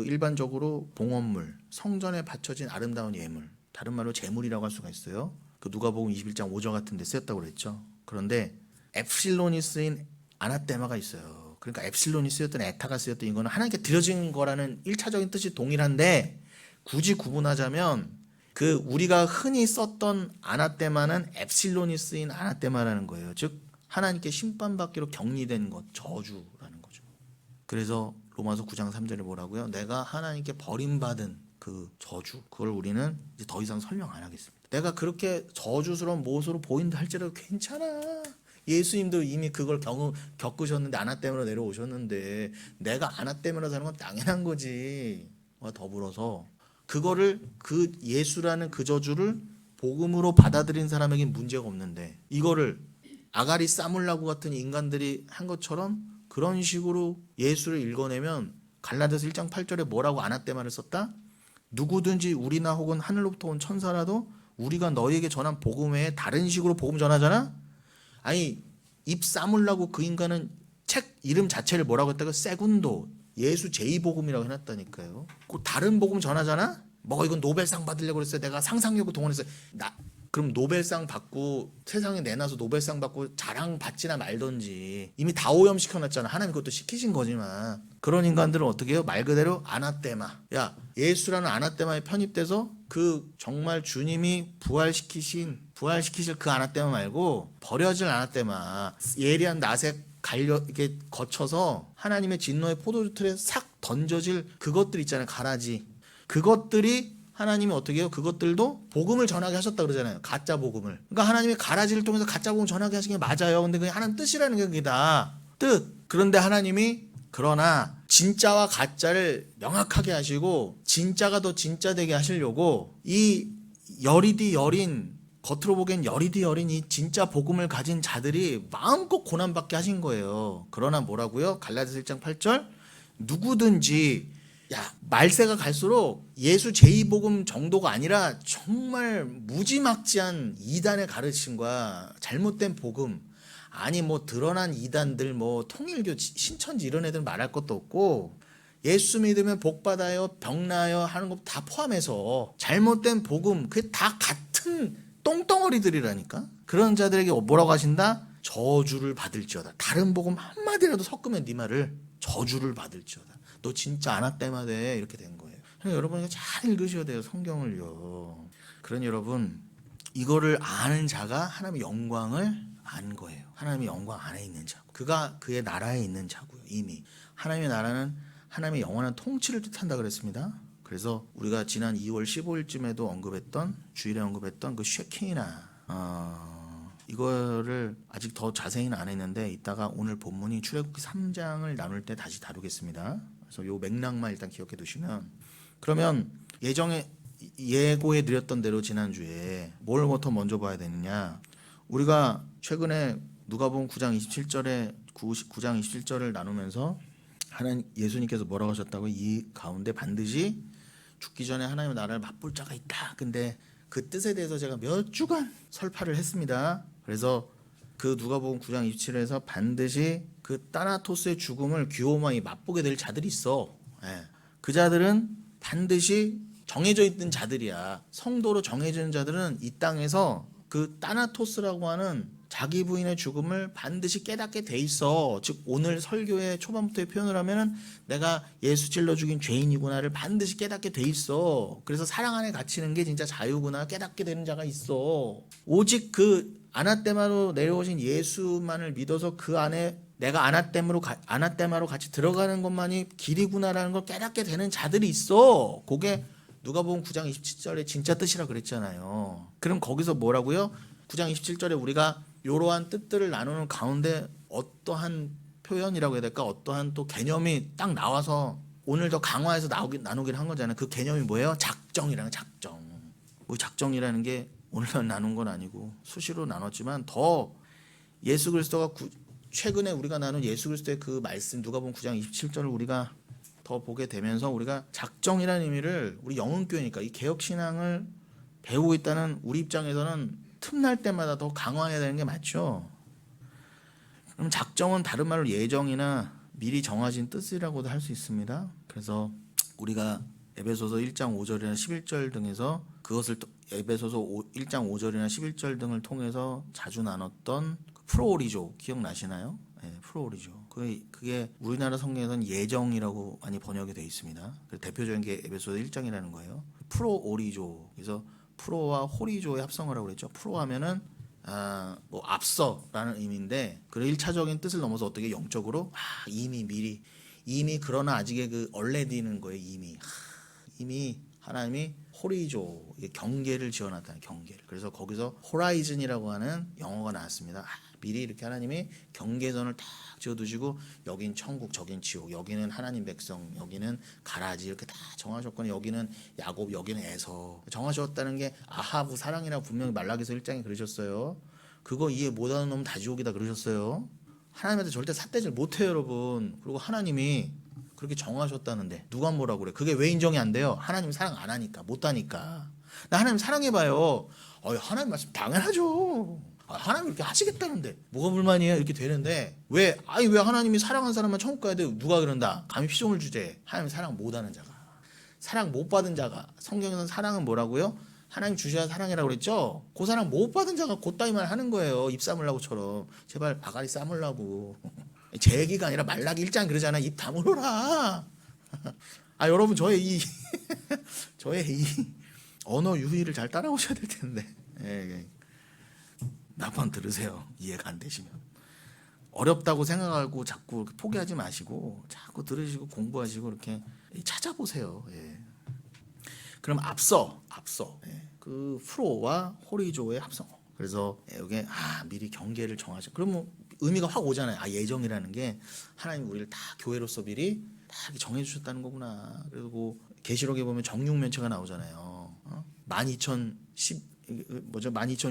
일반적으로 봉헌물, 성전에 바쳐진 아름다운 예물, 다른 말로 제물이라고 할 수가 있어요. 그 누가복음 21장 5절 같은 데 쓰였다고 그랬죠. 그런데 엡실론이 쓰인 아나테마가 있어요. 그러니까 엡실론이 쓰였던 에타가 쓰였던 이거는 하나님께 드려진 거라는 1차적인 뜻이 동일한데, 굳이 구분하자면 그 우리가 흔히 썼던 아나테마는 엡실론이 쓰인 아나테마라는 거예요. 즉 하나님께 심판받기로 격리된 것, 저주라는 거죠. 그래서 로마서 9장 3절에 뭐라고요? 내가 하나님께 버림받은 그 저주, 그걸 우리는 이제 더 이상 설명 안 하겠습니다. 내가 그렇게 저주스러운 모습으로 보인다 할지라도 괜찮아. 예수님도 이미 그걸 겪으셨는데, 아나테마로 내려오셨는데 내가 아나테마로 사는 건 당연한 거지. 더불어서 그거를, 그 예수라는 그 저주를 복음으로 받아들인 사람에겐 문제가 없는데, 이거를 아가리 싸물라고 같은 인간들이 한 것처럼 그런 식으로 예수를 읽어내면, 갈라디아서 1장 8절에 뭐라고 아나테마를 썼다? 누구든지 우리나 혹은 하늘로부터 온 천사라도 우리가 너희에게 전한 복음 외에 다른 식으로 복음 전하잖아? 아니, 입 싸물라고 그 인간은 책 이름 자체를 뭐라고 했다가 세군도, 예수 제2복음이라고 해놨다니까요. 그 다른 복음 전하잖아? 뭐 이건 노벨상 받으려고 그랬어요. 내가 상상력을 동원했어요. 그럼 노벨상 받고 세상에 내놔서 노벨상 받고 자랑 받지나 말던지. 이미 다 오염시켜놨잖아. 하나님 그것도 시키신 거지만. 그런 인간들은 어떻게 해요? 말 그대로 아나테마. 야, 예수라는 아나테마에 편입돼서 그 정말 주님이 부활시키실 그 아나테마 말고 버려질 아나테마, 예리한 낫에 이렇게 거쳐서 하나님의 진노의 포도주 틀에 싹 던져질 그것들 있잖아요. 가라지. 그것들이 하나님이 어떻게 해요? 그것들도 복음을 전하게 하셨다 그러잖아요. 가짜 복음을. 그러니까 하나님의 가라지를 통해서 가짜 복음 전하게 하신 게 맞아요. 근데 그게 하나님 뜻이라는 게 그게 다 뜻. 그런데 하나님이 그러나 진짜와 가짜를 명확하게 하시고 진짜가 더 진짜 되게 하시려고 이 여리디 여린, 겉으로 보기엔 여리디 여린 이 진짜 복음을 가진 자들이 마음껏 고난받게 하신 거예요. 그러나 뭐라고요? 갈라디아서 1장 8절 누구든지, 야, 말세가 갈수록 예수 제2복음 정도가 아니라 정말 무지막지한 이단의 가르침과 잘못된 복음, 아니 뭐 드러난 이단들, 뭐 통일교, 신천지 이런 애들 말할 것도 없고, 예수 믿으면 복 받아요, 병 나요 하는 것 다 포함해서 잘못된 복음, 그게 다 같은 똥덩어리들이라니까. 그런 자들에게 뭐라고 하신다? 저주를 받을지어다. 다른 복음 한마디라도 섞으면 네 말을 저주를 받을지어다. 너 진짜 아나테마 돼. 이렇게 된 거예요. 여러분 잘 읽으셔야 돼요. 성경을요. 그러니 여러분, 이거를 아는 자가 하나님의 영광을 안 거예요. 하나님의 영광 안에 있는 자. 그가 그의 나라에 있는 자고요. 이미 하나님의 나라는 하나님의 영원한 통치를 뜻한다 그랬습니다. 그래서 우리가 지난 2월 15일쯤에도 주일에 언급했던 그 쉐키나, 이거를 아직 더 자세히는 안 했는데 이따가 오늘 본문이 출애굽기 3장을 나눌 때 다시 다루겠습니다. 그래서 요 맥락만 일단 기억해 두시면, 그러면 예고해 드렸던 대로 지난주에 뭘부터 먼저 봐야 되느냐, 우리가 최근에 누가복음 9장 27절을 나누면서 예수님께서 뭐라고 하셨다고? 이 가운데 반드시 죽기 전에 하나님의 나라를 맛볼 자가 있다. 근데 그 뜻에 대해서 제가 몇 주간 설파를 했습니다. 그래서 그 누가복음 9장 27에서 반드시 그 따나토스의 죽음을 귀호마이 맛보게 될 자들이 있어. 그 자들은 반드시 정해져 있는 자들이야. 성도로 정해져 있는 자들은 이 땅에서 그 따나토스라고 하는 자기 부인의 죽음을 반드시 깨닫게 돼 있어. 즉 오늘 설교의 초반부터의 표현을 하면은 내가 예수 찔러 죽인 죄인이구나를 반드시 깨닫게 돼 있어. 그래서 사랑 안에 갇히는 게 진짜 자유구나 깨닫게 되는 자가 있어. 오직 그 아나테마로 내려오신 예수만을 믿어서 그 안에 내가 아나테마로 같이 들어가는 것만이 길이구나라는 걸 깨닫게 되는 자들이 있어. 그게 누가복음 9장 27절의 진짜 뜻이라 그랬잖아요. 그럼 거기서 뭐라고요? 9장 27절에 우리가 이러한 뜻들을 나누는 가운데 어떠한 표현이라고 해야 될까? 어떠한 또 개념이 딱 나와서 오늘 더 강화해서 나누긴 한 거잖아요. 그 개념이 뭐예요? 작정이라는 작정. 뭐 작정이라는 게 오늘만 나눈 건 아니고 수시로 나눴지만 더 최근에 우리가 나눈 예수 그리스도의 그 말씀 누가복음 9장 27절을 우리가 더 보게 되면서 우리가 작정이라는 의미를 우리 영흥교회니까 이 개혁신앙을 배우고 있다는 우리 입장에서는 틈날 때마다 더 강화해야 되는 게 맞죠. 그럼 작정은 다른 말로 예정이나 미리 정하신 뜻이라고도 할 수 있습니다. 그래서 우리가 에베소서 1장 5절이나 11절 등에서 그것을 에베소서 1장 5절이나 11절 등을 통해서 자주 나눴던 프로오리조 기억나시나요? 네, 프로오리조. 그게 우리나라 성경에서는 예정이라고 많이 번역이 되어 있습니다. 대표적인 게 에베소서 1장이라는 거예요. 프로오리조. 그래서 프로와 호리조의 합성어라고 그랬죠. 프로 하면은 뭐 앞서라는 의미인데 그 1차적인 뜻을 넘어서 어떻게 영적으로 이미 미리 이미 그러나 아직의 그 얼레디는 거예요. 이미 하나님이 호리조 경계를 지어놨다는 경계를. 그래서 거기서 호라이즌이라고 하는 영어가 나왔습니다. 미리 이렇게 하나님이 경계선을 딱 지어두시고 여긴 천국 저긴 지옥 여기는 하나님 백성 여기는 가라지 이렇게 다 정하셨거나 여기는 야곱 여기는 에서 정하셨다는 게 아하부 사랑이라고 분명히 말라기서 1장에 그러셨어요. 그거 이해 못하는 놈은 다 지옥이다 그러셨어요. 하나님한테 절대 삿대질 못해요 여러분. 그리고 하나님이 그렇게 정하셨다는데 누가 뭐라고 그래. 그게 왜 인정이 안 돼요? 하나님 사랑 안 하니까 못하니까. 나 하나님 사랑해봐요. 하나님 말씀 당연하죠. 하나님 이렇게 하시겠다는데 뭐가 불만이에요? 이렇게 되는데 왜 하나님이 사랑한 사람만 천국 가야 돼? 누가 그런다? 감히 피조물 주제. 하나님 사랑 못하는 자가 사랑 못 받은 자가 성경에서는 사랑은 뭐라고요? 하나님 주셔야 사랑이라고 그랬죠? 그 사랑 못 받은 자가 곧다이 말 하는 거예요. 입 싸물라고처럼. 제발 바가리 싸물라고. 제 얘기가 아니라 말라기 1장 그러잖아. 입 다물어라. 여러분 저의 이 언어 유희를 잘 따라오셔야 될 텐데. 몇 번 들으세요. 이해가 안 되시면. 어렵다고 생각하고 자꾸 포기하지 마시고 자꾸 들으시고 공부하시고 이렇게 찾아보세요. 그럼 앞서 그 프로와 호리조의 합성어. 그래서 여기 미리 경계를 정하죠. 그러면 의미가 확 오잖아요. 예정이라는 게 하나님 우리를 다 교회로서 미리 다 정해 주셨다는 거구나. 그리고 계시록에 보면 정육면체가 나오잖아요. 12,000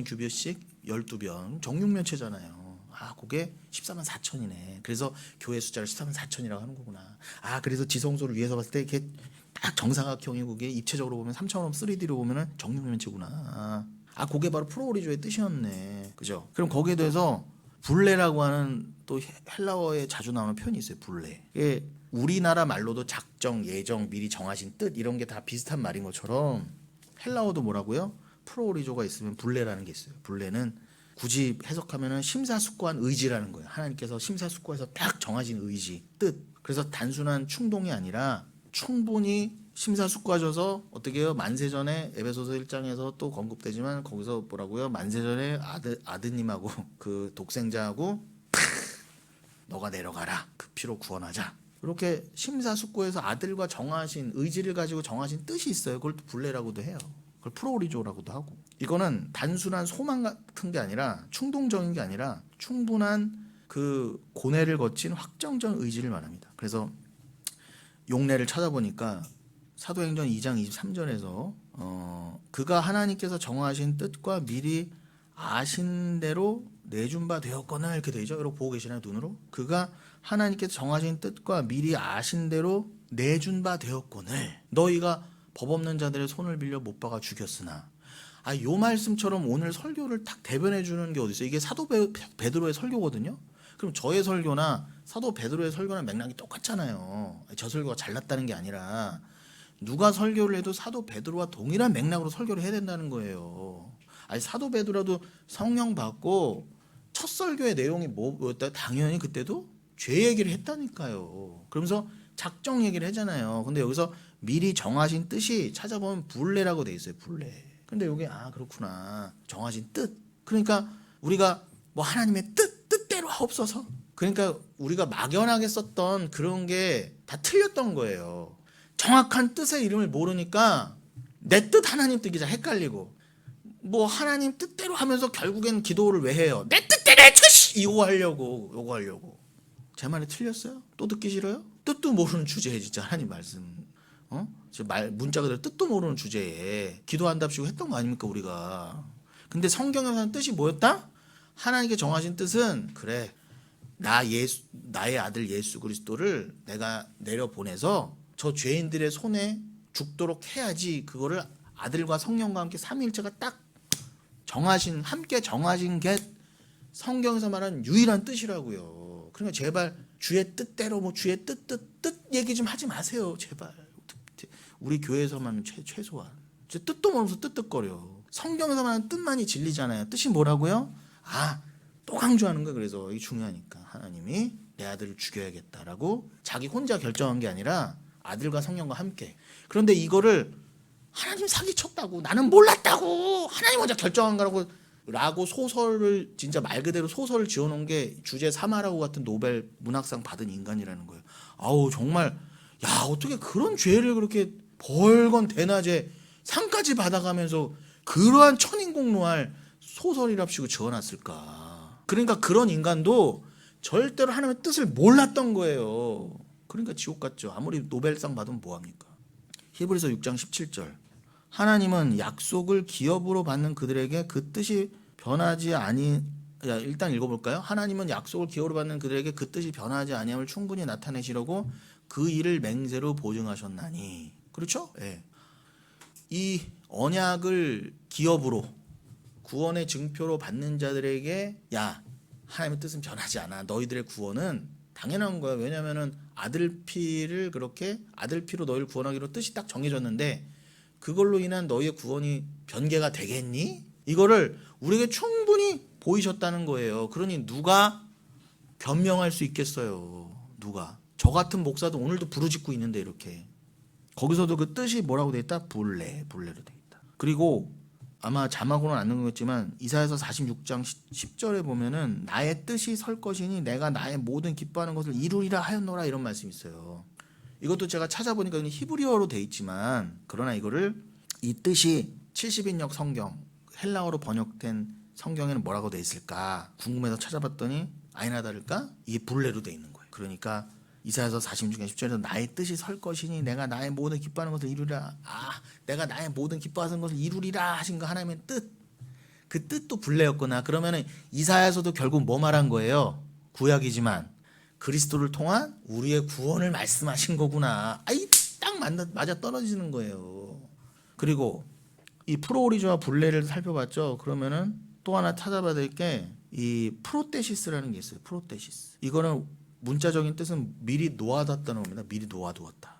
규빗씩 12변 정육면체잖아요. 그게 14만 4천이네. 그래서 교회 숫자를 14만 4천이라고 하는 거구나. 그래서 지성소를 위에서 봤을 때 이게 딱 정사각형이고 그게 입체적으로 보면 3차원 3D로 보면은 정육면체구나. 그게 바로 프로오리조의 뜻이었네. 그죠? 그럼 거기에 대해서 불레라고 하는 또 헬라어에 자주 나오는 표현이 있어요. 불레. 이게 우리나라 말로도 작정, 예정, 미리 정하신 뜻 이런 게 다 비슷한 말인 것처럼 헬라어도 뭐라고요? 프로오리조가 있으면 불레라는 게 있어요. 불레는 굳이 해석하면은 심사숙고한 의지라는 거예요. 하나님께서 심사숙고해서 딱 정하신 의지, 뜻. 그래서 단순한 충동이 아니라 충분히 심사숙고하셔서 어떻게 해요? 만세전에 에베소서 1장에서 또 언급되지만 거기서 뭐라고요? 만세전에 아드님하고 그 독생자하고 너가 내려가라. 그 피로 구원하자. 이렇게 심사숙고해서 아들과 정하신 의지를 가지고 정하신 뜻이 있어요. 그걸 또 불레라고도 해요. 그걸 프로오리조라고도 하고. 이거는 단순한 소망 같은 게 아니라 충동적인 게 아니라 충분한 그 고뇌를 거친 확정적 의지를 말합니다. 그래서 용례를 찾아보니까 사도행전 2장 23절에서 그가 하나님께서 정하신 뜻과 미리 아신 대로 내준 바 되었거늘 이렇게 되죠. 여러분 보고 계시나요? 눈으로? 그가 하나님께서 정하신 뜻과 미리 아신 대로 내준 바 되었거늘 너희가 법 없는 자들의 손을 빌려 못 박아 죽였으나 요 말씀처럼 오늘 설교를 딱 대변해 주는 게 어디 있어요? 이게 사도 베드로의 설교거든요. 그럼 저의 설교나 사도 베드로의 설교나 맥락이 똑같잖아요. 저 설교가 잘났다는 게 아니라 누가 설교를 해도 사도 베드로와 동일한 맥락으로 설교를 해야 된다는 거예요. 사도 베드로도 성령 받고 첫 설교의 내용이 뭐였다? 당연히 그때도 죄 얘기를 했다니까요. 그러면서 작정 얘기를 하잖아요. 근데 여기서 미리 정하신 뜻이 찾아보면 불레라고 돼 있어요. 불레. 근데 여기 그렇구나. 정하신 뜻. 그러니까 우리가 뭐 하나님의 뜻대로 하옵소서. 그러니까 우리가 막연하게 썼던 그런 게 다 틀렸던 거예요. 정확한 뜻의 이름을 모르니까 내 뜻 하나님 뜻이자 헷갈리고 뭐 하나님 뜻대로 하면서 결국엔 기도를 왜 해요? 내 뜻대로 해주시! 요거 하려고. 제 말이 틀렸어요? 또 듣기 싫어요? 뜻도 모르는 주제에 진짜 하나님 말씀 문자 그대로 뜻도 모르는 주제에 기도한답시고 했던 거 아닙니까 우리가. 근데 성경에서는 뜻이 뭐였다? 하나님께 정하신 뜻은 그래 나의 아들 예수 그리스도를 내가 내려보내서 저 죄인들의 손에 죽도록 해야지, 그거를 아들과 성령과 함께 삼위일체가 딱 정하신, 함께 정하신 게 성경에서 말하는 유일한 뜻이라고요. 그러니까 제발 주의 뜻대로 뭐 주의 뜻 얘기 좀 하지 마세요. 제발. 우리 교회에서만 최소한. 뜻도 모르면서 뜻거려. 성경에서 말하는 뜻만이 진리잖아요. 뜻이 뭐라고요? 또 강조하는 거예요. 그래서 이게 중요하니까 하나님이 내 아들을 죽여야겠다라고 자기 혼자 결정한 게 아니라 아들과 성령과 함께. 그런데 이거를 하나님 사기쳤다고, 나는 몰랐다고, 하나님 혼자 결정한 거라고 라고 소설을, 진짜 말 그대로 소설을 지어놓은 게 주제 사마라고 같은 노벨 문학상 받은 인간이라는 거예요. 아우 정말, 야 어떻게 그런 죄를 그렇게 벌건 대낮에 상까지 받아가면서 그러한 천인공노할 소설이랍시고 지어놨을까. 그러니까 그런 인간도 절대로 하나님의 뜻을 몰랐던 거예요. 그러니까 지옥 갔죠. 아무리 노벨상 받으면 뭐합니까. 히브리서 6장 17절, 하나님은 약속을 기업으로 받는 그들에게 그 뜻이 변하지 아니, 일단 읽어볼까요? 하나님은 약속을 기업으로 받는 그들에게 그 뜻이 변하지 아니함을 충분히 나타내시려고 그 일을 맹세로 보증하셨나니. 그렇죠? 예. 이 언약을 기업으로, 구원의 증표로 받는 자들에게, 야 하나님의 뜻은 변하지 않아, 너희들의 구원은 당연한 거야. 왜냐면은 아들 피를, 그렇게 아들 피로 너희를 구원하기로 뜻이 딱 정해졌는데 그걸로 인한 너희의 구원이 변개가 되겠니? 이거를 우리에게 충분히 보이셨다는 거예요. 그러니 누가 변명할 수 있겠어요? 누가? 저 같은 목사도 오늘도 부르짖고 있는데, 이렇게 거기서도 그 뜻이 뭐라고 돼 있다? 불례로 돼 있다. 그리고 아마 자막으로는 안 넣은 거겠지만 이사야서 46장 10절에 보면은 나의 뜻이 설 것이니 내가 나의 모든 기뻐하는 것을 이루리라 하였노라, 이런 말씀이 있어요. 이것도 제가 찾아보니까 히브리어로 돼 있지만, 그러나 이거를, 이 뜻이 70인역 성경 헬라어로 번역된 성경에는 뭐라고 돼 있을까 궁금해서 찾아봤더니 아니나 다를까 이게 불례로 돼 있는 거예요. 그러니까 이사야서 46장 10절에서 나의 뜻이 설 것이니 내가 나의 모든 기뻐하는 것을 이루리라. 내가 나의 모든 기뻐하는 것을 이루리라 하신 거 하나님의 뜻. 그 뜻도 불례였구나. 그러면은 이사야서도 결국 뭐 말한 거예요? 구약이지만 그리스도를 통한 우리의 구원을 말씀하신 거구나. 딱 맞아 떨어지는 거예요. 그리고 이 프로오리조와 불례를 살펴봤죠. 그러면은 또 하나 찾아봐야 될 게 이 프로테시스라는 게 있어요. 프로테시스. 이거는 문자적인 뜻은 미리 놓아뒀다는 겁니다. 미리 놓아두었다.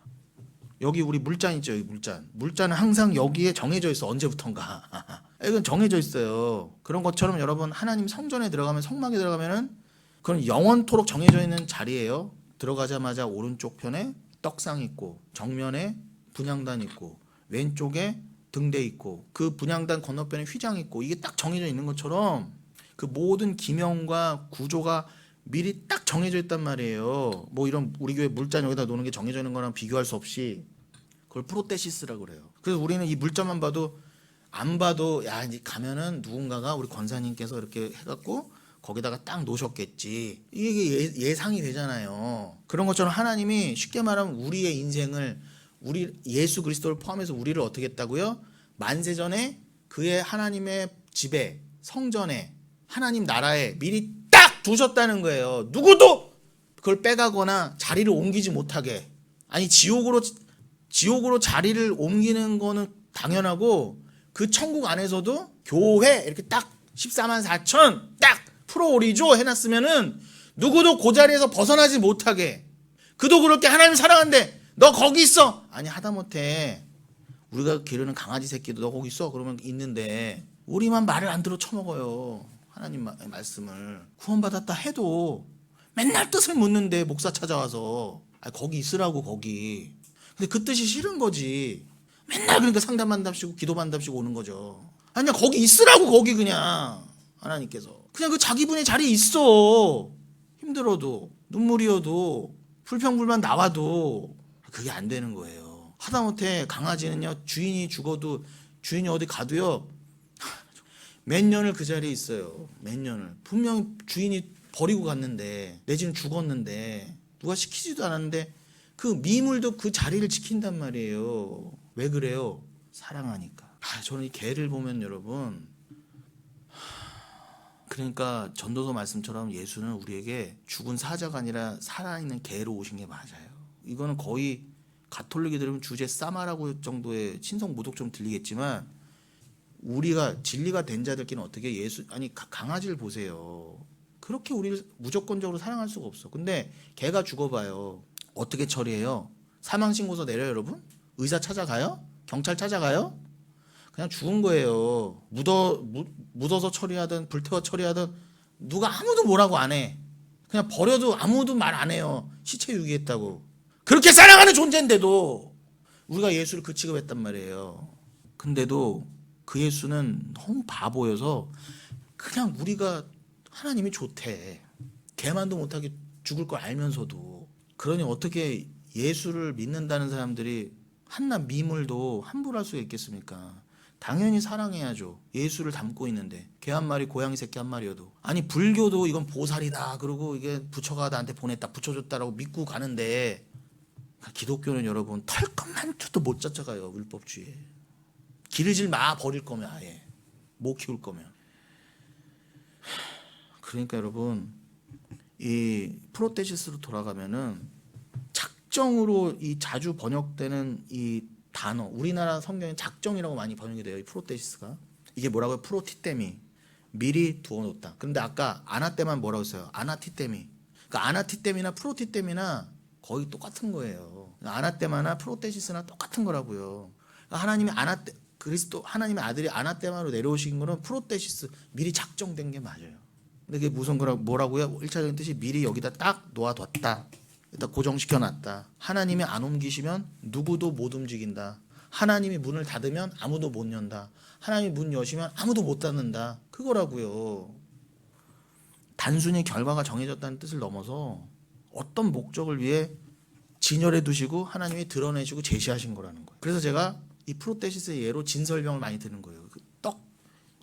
여기 우리 물잔 있죠. 여기 물잔은 항상 여기에 정해져 있어. 언제부턴가. 이건 정해져 있어요. 그런 것처럼 여러분 하나님 성전에 들어가면, 성막에 들어가면은 그건 영원토록 정해져 있는 자리예요. 들어가자마자 오른쪽 편에 떡상 있고, 정면에 분향단 있고, 왼쪽에 등대 있고, 그 분향단 건너편에 휘장 있고, 이게 딱 정해져 있는 것처럼 그 모든 기명과 구조가 미리 딱 정해져 있단 말이에요. 뭐 이런 우리 교회 물잔 여기다 놓는 게 정해져 있는 거랑 비교할 수 없이 그걸 프로테시스라고 그래요. 그래서 우리는 이 물잔만 봐도, 안 봐도 야 이제 가면은 누군가가 우리 권사님께서 이렇게 해갖고 거기다가 딱 놓으셨겠지, 이게 예상이 되잖아요. 그런 것처럼 하나님이 쉽게 말하면 우리의 인생을, 우리 예수 그리스도를 포함해서 우리를 어떻게 했다고요? 만세전에 그의 하나님의 집에, 성전에, 하나님 나라에 미리 딱 두셨다는 거예요. 누구도 그걸 빼가거나 자리를 옮기지 못하게. 아니 지옥으로 자리를 옮기는 거는 당연하고, 그 천국 안에서도 교회 이렇게 딱 14만 4천 딱 프로오리조 해놨으면은 누구도 그 자리에서 벗어나지 못하게. 그도 그렇게 하나님 사랑하는데 너 거기 있어. 아니 하다못해 우리가 기르는 강아지 새끼도 너 거기 있어 그러면 있는데, 우리만 말을 안 들어 처먹어요. 하나님 말씀을 구원받았다 해도 맨날 뜻을 묻는데, 목사 찾아와서 거기 있으라고 거기. 근데 그 뜻이 싫은 거지. 맨날 그러니까 상담한답시고 기도한답시고 오는 거죠. 아니야 거기 있으라고 거기. 그냥 하나님께서 그냥 그 자기분의 자리에 있어. 힘들어도, 눈물이어도, 불평불만 나와도 그게 안 되는 거예요. 하다못해 강아지는요, 주인이 죽어도, 주인이 어디 가도요 몇 년을 그 자리에 있어요. 몇 년을. 분명히 주인이 버리고 갔는데, 내지는 죽었는데, 누가 시키지도 않았는데 그 미물도 그 자리를 지킨단 말이에요. 왜 그래요? 사랑하니까. 저는 이 개를 보면 여러분, 그러니까 전도서 말씀처럼 예수는 우리에게 죽은 사자가 아니라 살아있는 개로 오신 게 맞아요. 이거는 거의 가톨릭이 들으면 주제 싸마라고 정도의 신성 모독 좀 들리겠지만 우리가 진리가 된 자들끼리는 어떻게 아니 강아지를 보세요. 그렇게 우리를 무조건적으로 사랑할 수가 없어. 근데 개가 죽어봐요. 어떻게 처리해요? 사망신고서 내려요, 여러분? 의사 찾아가요? 경찰 찾아가요? 그냥 죽은 거예요. 묻어서 처리하든 불태워 처리하든 누가 아무도 뭐라고 안 해. 그냥 버려도 아무도 말 안 해요. 시체 유기했다고. 그렇게 사랑하는 존재인데도 우리가 예수를 그 취급했단 말이에요. 근데도 그 예수는 너무 바보여서 그냥 우리가 하나님이 좋대. 개만도 못하게 죽을 걸 알면서도. 그러니 어떻게 예수를 믿는다는 사람들이 한낱 미물도 함부로 할 수가 있겠습니까? 당연히 사랑해야죠. 예수를 닮고 있는데 개 한 마리 고양이 새끼 한 마리여도. 아니 불교도 이건 보살이다 그러고 이게 부처가 나한테 보냈다 붙여줬다라고 믿고 가는데 기독교는 여러분 털것만도 못 쫓아가요. 율법주의에. 기르질 마 버릴 거면 아예 못 키울 거면. 그러니까 여러분 이 프로테시스로 돌아가면은 작정으로 이 자주 번역되는 이 단어 우리나라 성경에 작정이라고 많이 번역이 돼요. 이 프로테시스가 이게 뭐라고요? 프로티테미 미리 두어놓다. 그런데 아까 아나테만 뭐라고 했어요? 아나티테미. 그러니까 아나티테미나 프로티테미나 거의 똑같은 거예요. 아나테마나 프로테시스나 똑같은 거라고요. 그러니까 하나님이 그리스도 하나님의 아들이 아나테마로 내려오신 거는 프로테시스 미리 작정된 게 맞아요. 근데 그게 무슨 거라고 뭐라고요? 1차적인 뜻이 미리 여기다 딱 놓아뒀다. 일단 고정시켜놨다. 하나님이 안 옮기시면 누구도 못 움직인다. 하나님이 문을 닫으면 아무도 못 연다. 하나님이 문 여시면 아무도 못 닫는다. 그거라고요. 단순히 결과가 정해졌다는 뜻을 넘어서 어떤 목적을 위해 진열해 두시고 하나님이 드러내시고 제시하신 거라는 거예요. 그래서 제가 이 프로테시스의 예로 진설병을 많이 드는 거예요. 떡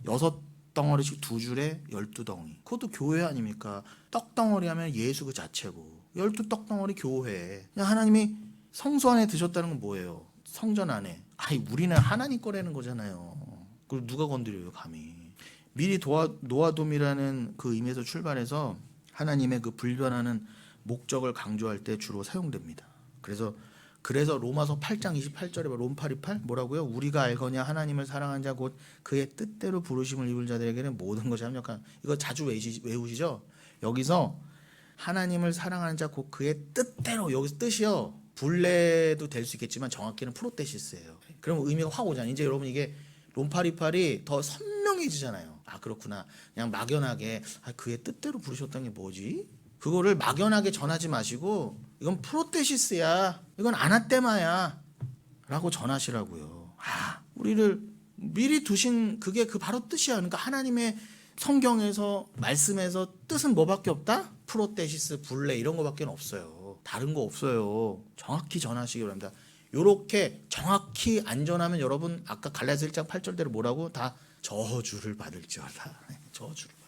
6덩어리씩 2줄에 12덩이. 그것도 교회 아닙니까? 떡덩어리 하면 예수 그 자체고 12떡덩어리 교회. 그냥 하나님이 성소 안에 드셨다는 건 뭐예요? 성전 안에. 아니 우리는 하나님 거라는 거잖아요. 그걸 누가 건드려요 감히. 미리 놓아둠이라는 그 의미에서 출발해서 하나님의 그 불변하는 목적을 강조할 때 주로 사용됩니다. 그래서 로마서 8장 28절에 롬828 뭐라고요? 우리가 알거냐 하나님을 사랑한 자 곧 그의 뜻대로 부르심을 입을 자들에게는 모든 것이 합력한. 이거 자주 외우시죠? 여기서 하나님을 사랑하는 자 곧 그의 뜻대로 여기서 뜻이요. 불레도 될 수 있겠지만 정확히는 프로테시스예요. 그럼 의미가 확 오잖아요. 이제 여러분 이게 롬828이 더 선명해지잖아요. 아 그렇구나. 그냥 막연하게 그의 뜻대로 부르셨다는 게 뭐지? 그거를 막연하게 전하지 마시고 이건 프로테시스야. 이건 아나테마야. 라고 전하시라고요. 우리를 미리 두신 그게 그 바로 뜻이야. 그러니까 하나님의 성경에서 말씀에서 뜻은 뭐밖에 없다? 프로테시스, 불레 이런 거밖에 없어요. 다른 거 없어요. 정확히 전하시기 바랍니다. 요렇게 정확히 안 전하면 여러분 아까 갈라디아서 1장 8절대로 뭐라고? 다 저주를 받을지어다. 저주를 받을.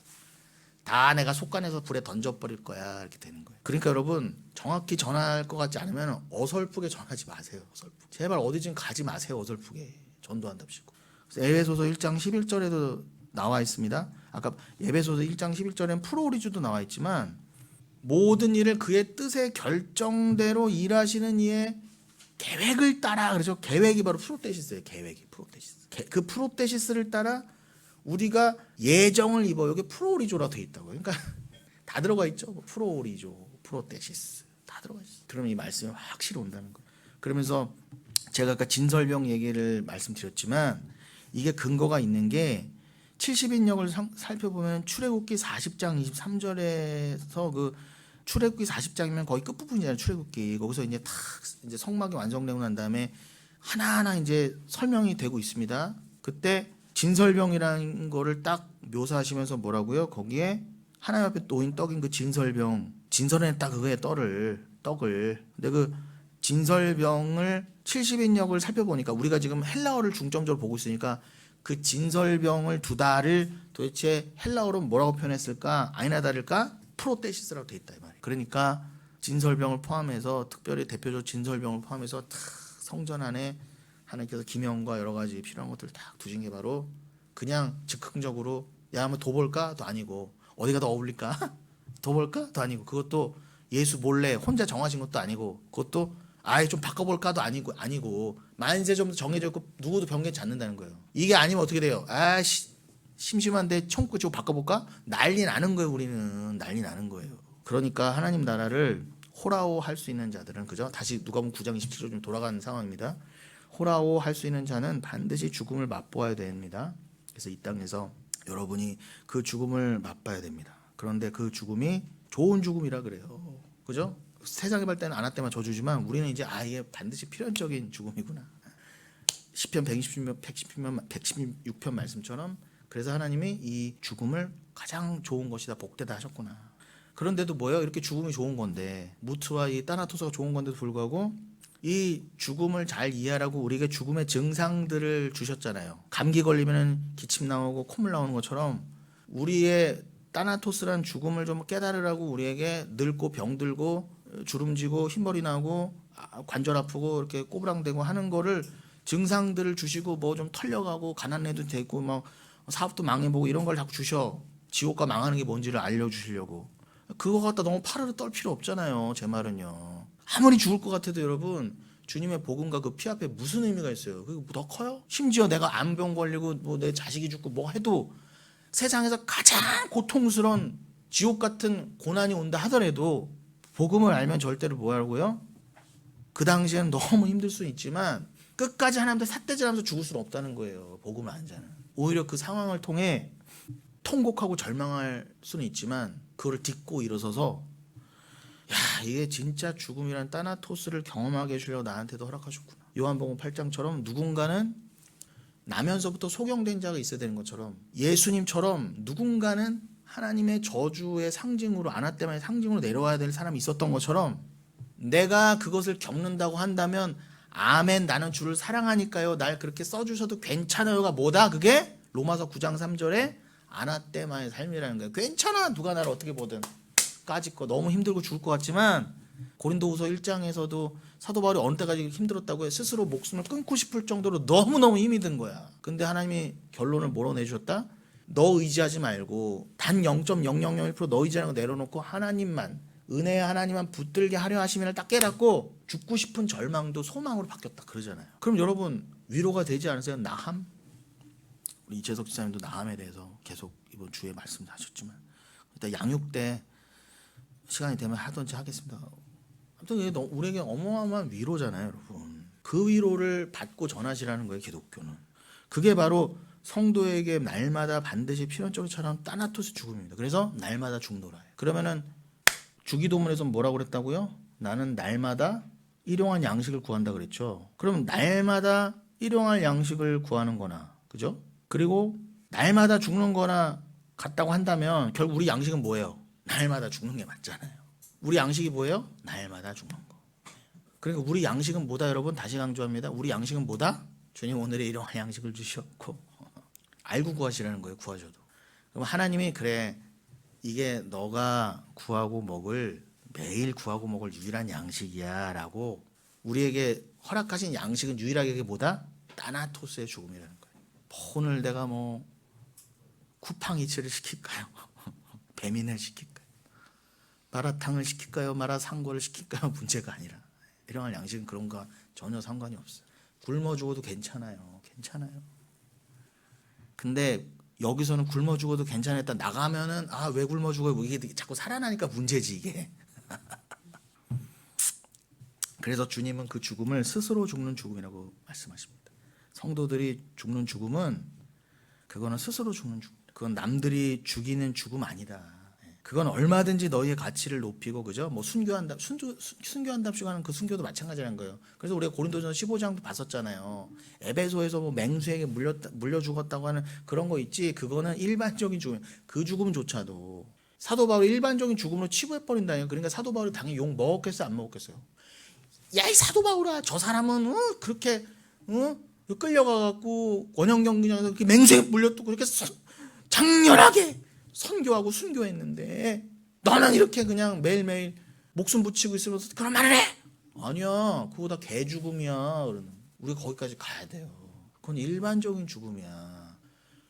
다 내가 속간에서 불에 던져버릴 거야. 이렇게 되는 거예요. 그러니까 여러분 정확히 전할 것 같지 않으면 어설프게 전하지 마세요. 어설프게. 제발 어디 좀 가지 마세요. 어설프게. 전도한답시고. 에베소서 1장 11절에도 나와 있습니다. 아까 에베소서 1장 11절엔 프로오리주도 나와 있지만 모든 일을 그의 뜻의 결정대로 일하시는 이의 계획을 따라. 그래서 계획이 바로 프로테시스예요. 계획이 프로테시스. 그 프로테시스를 따라 우리가 예정을 입어. 여기 프로오리조라고 돼 있다고요. 그러니까 다 들어가 있죠. 프로오리조, 프로테시스 다 들어가 있어요. 그러면 이 말씀이 확실히 온다는 거예요. 그러면서 제가 아까 진설병 얘기를 말씀드렸지만 이게 근거가 있는 게 70인역을 살펴보면 출애굽기 40장 23절에서 그 출애굽기 40장이면 거의 끝부분이잖아요. 출애굽기 거기서 이제 탁 이제 성막이 완성되고 난 다음에 하나하나 이제 설명이 되고 있습니다. 그때 진설병이라는 거를 딱 묘사하시면서 뭐라고요? 거기에 하나님 앞에 놓인 떡인 그 진설병, 진설해냈다 그거의 떡을. 근데 그 진설병을 70인역을 살펴보니까 우리가 지금 헬라어를 중점적으로 보고 있으니까 그 진설병을 두다를 도대체 헬라어로 뭐라고 표현했을까? 아니나 다를까? 프로테시스라고 돼 있다 이 말이에요. 그러니까 진설병을 포함해서 특별히 대표적 진설병을 포함해서 탁 성전 안에 하나님께서 기명과 여러 가지 필요한 것들을 딱 두신 게 바로 그냥 즉흥적으로 야 한번 도 볼까도 아니고 어디가 더 어울릴까? 도 볼까도 아니고 그것도 예수 몰래 혼자 정하신 것도 아니고 그것도 아예 좀 바꿔볼까도 아니고 만세 좀 정해져 있고 누구도 변경치 않는다는 거예요. 이게 아니면 어떻게 돼요? 심심한데 청구 좀 바꿔볼까? 난리 나는 거예요. 우리는 난리 나는 거예요. 그러니까 하나님 나라를 호라오 할 수 있는 자들은, 그죠? 다시 누가복음 9장 27절 좀 돌아가는 상황입니다. 호라오 할 수 있는 자는 반드시 죽음을 맛보아야 됩니다. 그래서 이 땅에서 여러분이 그 죽음을 맛봐야 됩니다. 그런데 그 죽음이 좋은 죽음이라 그래요. 그죠? 세상에 볼 때는 아나때마 저주지만 우리는 이제 이게 반드시 필연적인 죽음이구나. 시편 116편 말씀처럼 그래서 하나님이 이 죽음을 가장 좋은 것이다, 복되다 하셨구나. 그런데도 뭐예요? 이렇게 죽음이 좋은 건데, 무트와 이 따나토스가 좋은 건데도 불구하고 이 죽음을 잘 이해하라고 우리에게 죽음의 증상들을 주셨잖아요. 감기 걸리면 기침 나오고 콧물 나오는 것처럼 우리의 따나토스란 죽음을 좀 깨달으라고 우리에게 늙고 병들고 주름지고 흰머리 나고 관절 아프고 이렇게 꼬부랑대고 하는 거를 증상들을 주시고 뭐 좀 털려가고 가난해도 되고 막 사업도 망해보고 이런 걸 자꾸 주셔. 지옥과 망하는 게 뭔지를 알려주시려고. 그거 갖다 너무 파르르 떨 필요 없잖아요. 제 말은요. 아무리 죽을 것 같아도 여러분, 주님의 복음과 그 피 앞에 무슨 의미가 있어요? 그게 더 커요? 심지어 내가 암병 걸리고 뭐 내 자식이 죽고 뭐 해도 세상에서 가장 고통스러운 지옥 같은 고난이 온다 하더라도 복음을 알면 절대로 뭐하고요? 그 당시에는 너무 힘들 수 있지만 끝까지 하나님한테 삿대질하면서 죽을 수는 없다는 거예요. 복음을 안 자는. 오히려 그 상황을 통해 통곡하고 절망할 수는 있지만 그거를 딛고 일어서서 이게 진짜 죽음이란 따나토스를 경험하게 해주려고 나한테도 허락하셨구나. 요한복음 8장처럼 누군가는 나면서부터 소경된 자가 있어야 되는 것처럼 예수님처럼 누군가는 하나님의 저주의 상징으로, 아나떼마의 상징으로 내려와야 될 사람이 있었던 것처럼 내가 그것을 겪는다고 한다면 아멘, 나는 주를 사랑하니까요, 날 그렇게 써주셔도 괜찮아요가 뭐다? 그게 로마서 9장 3절에 아나떼마의 삶이라는 거예요. 괜찮아, 누가 나를 어떻게 보든. 까짓 거 너무 힘들고 죽을 것 같지만 고린도후서 1장에서도 사도 바울이 어느 때까지 힘들었다고 해. 스스로 목숨을 끊고 싶을 정도로 너무너무 힘이 든 거야. 근데 하나님이 결론을 뭐로 내주셨다? 너 의지하지 말고 단 0.0001% 너 의지하는 거 내려놓고 하나님만, 은혜의 하나님만 붙들게 하려 하심이라 딱 깨닫고 죽고 싶은 절망도 소망으로 바뀌었다 그러잖아요. 그럼 여러분 위로가 되지 않으세요? 나함? 우리 이재석 지사님도 나함에 대해서 계속 이번 주에 말씀하셨지만 일단 양육 때 시간이 되면 하든지 하겠습니다. 아무튼 이게 우리에게 어마어마한 위로잖아요, 여러분. 그 위로를 받고 전하시라는 거예요, 기독교는. 그게 바로 성도에게 날마다 반드시 필연적으로 처럼 따나토스 죽음입니다. 그래서 날마다 죽노라. 그러면은 주기도문에서 뭐라고 그랬다고요? 나는 날마다 일용할 양식을 구한다 그랬죠. 그럼 날마다 일용할 양식을 구하는 거나, 그죠? 그리고 날마다 죽는 거나 같다고 한다면 결국 우리 양식은 뭐예요? 날마다 죽는 게 맞잖아요. 우리 양식이 뭐예요? 날마다 죽는 거. 그러니까 우리 양식은 뭐다, 여러분? 다시 강조합니다. 우리 양식은 뭐다? 주님 오늘의 일용할 양식을 주셨고 알고 구하시라는 거예요. 구하셔도. 그럼 하나님이 그래, 이게 너가 구하고 먹을, 매일 구하고 먹을 유일한 양식이야 라고 우리에게 허락하신 양식은 유일하게 그게 뭐다? 따나토스의 죽음이라는 거예요. 오늘 내가 뭐 쿠팡이츠를 시킬까요? 배민을 시킬까요? 마라탕을 시킬까요? 마라상고를 시킬까요? 문제가 아니라 일용할 양식은 그런 거 전혀 상관이 없어요. 굶어 죽어도 괜찮아요. 괜찮아요. 근데 여기서는 굶어 죽어도 괜찮았다 나가면은 왜 굶어 죽어요? 이게 자꾸 살아나니까 문제지 이게. 그래서 주님은 그 죽음을 스스로 죽는 죽음이라고 말씀하십니다. 성도들이 죽는 죽음은 그거는 스스로 죽는 죽음. 그건 남들이 죽이는 죽음 아니다. 그건 얼마든지 너희의 가치를 높이고, 그죠? 뭐 순교한답시고 하는 그 순교도 마찬가지라는 거예요. 그래서 우리가 고린도전서 15장도 봤었잖아요. 에베소에서 뭐 맹수에게 물려 죽었다고 하는 그런 거 있지. 그거는 일반적인 죽음. 그 죽음조차도 사도 바울이 일반적인 죽음으로 치부해 버린다요. 그러니까 사도 바울이 당연히 욕 먹었겠어요, 안 먹었겠어요? 야, 이 사도 바울아, 저 사람은 그렇게 끌려가 갖고 원형 경기장에서 그렇게 맹수에 물렸고 그렇게 장렬하게 선교하고 순교했는데 너는 이렇게 그냥 매일매일 목숨 붙이고 있으면서 그런 말을 해? 아니야, 그거 다 개죽음이야. 그러는. 우리가 거기까지 가야 돼요. 그건 일반적인 죽음이야.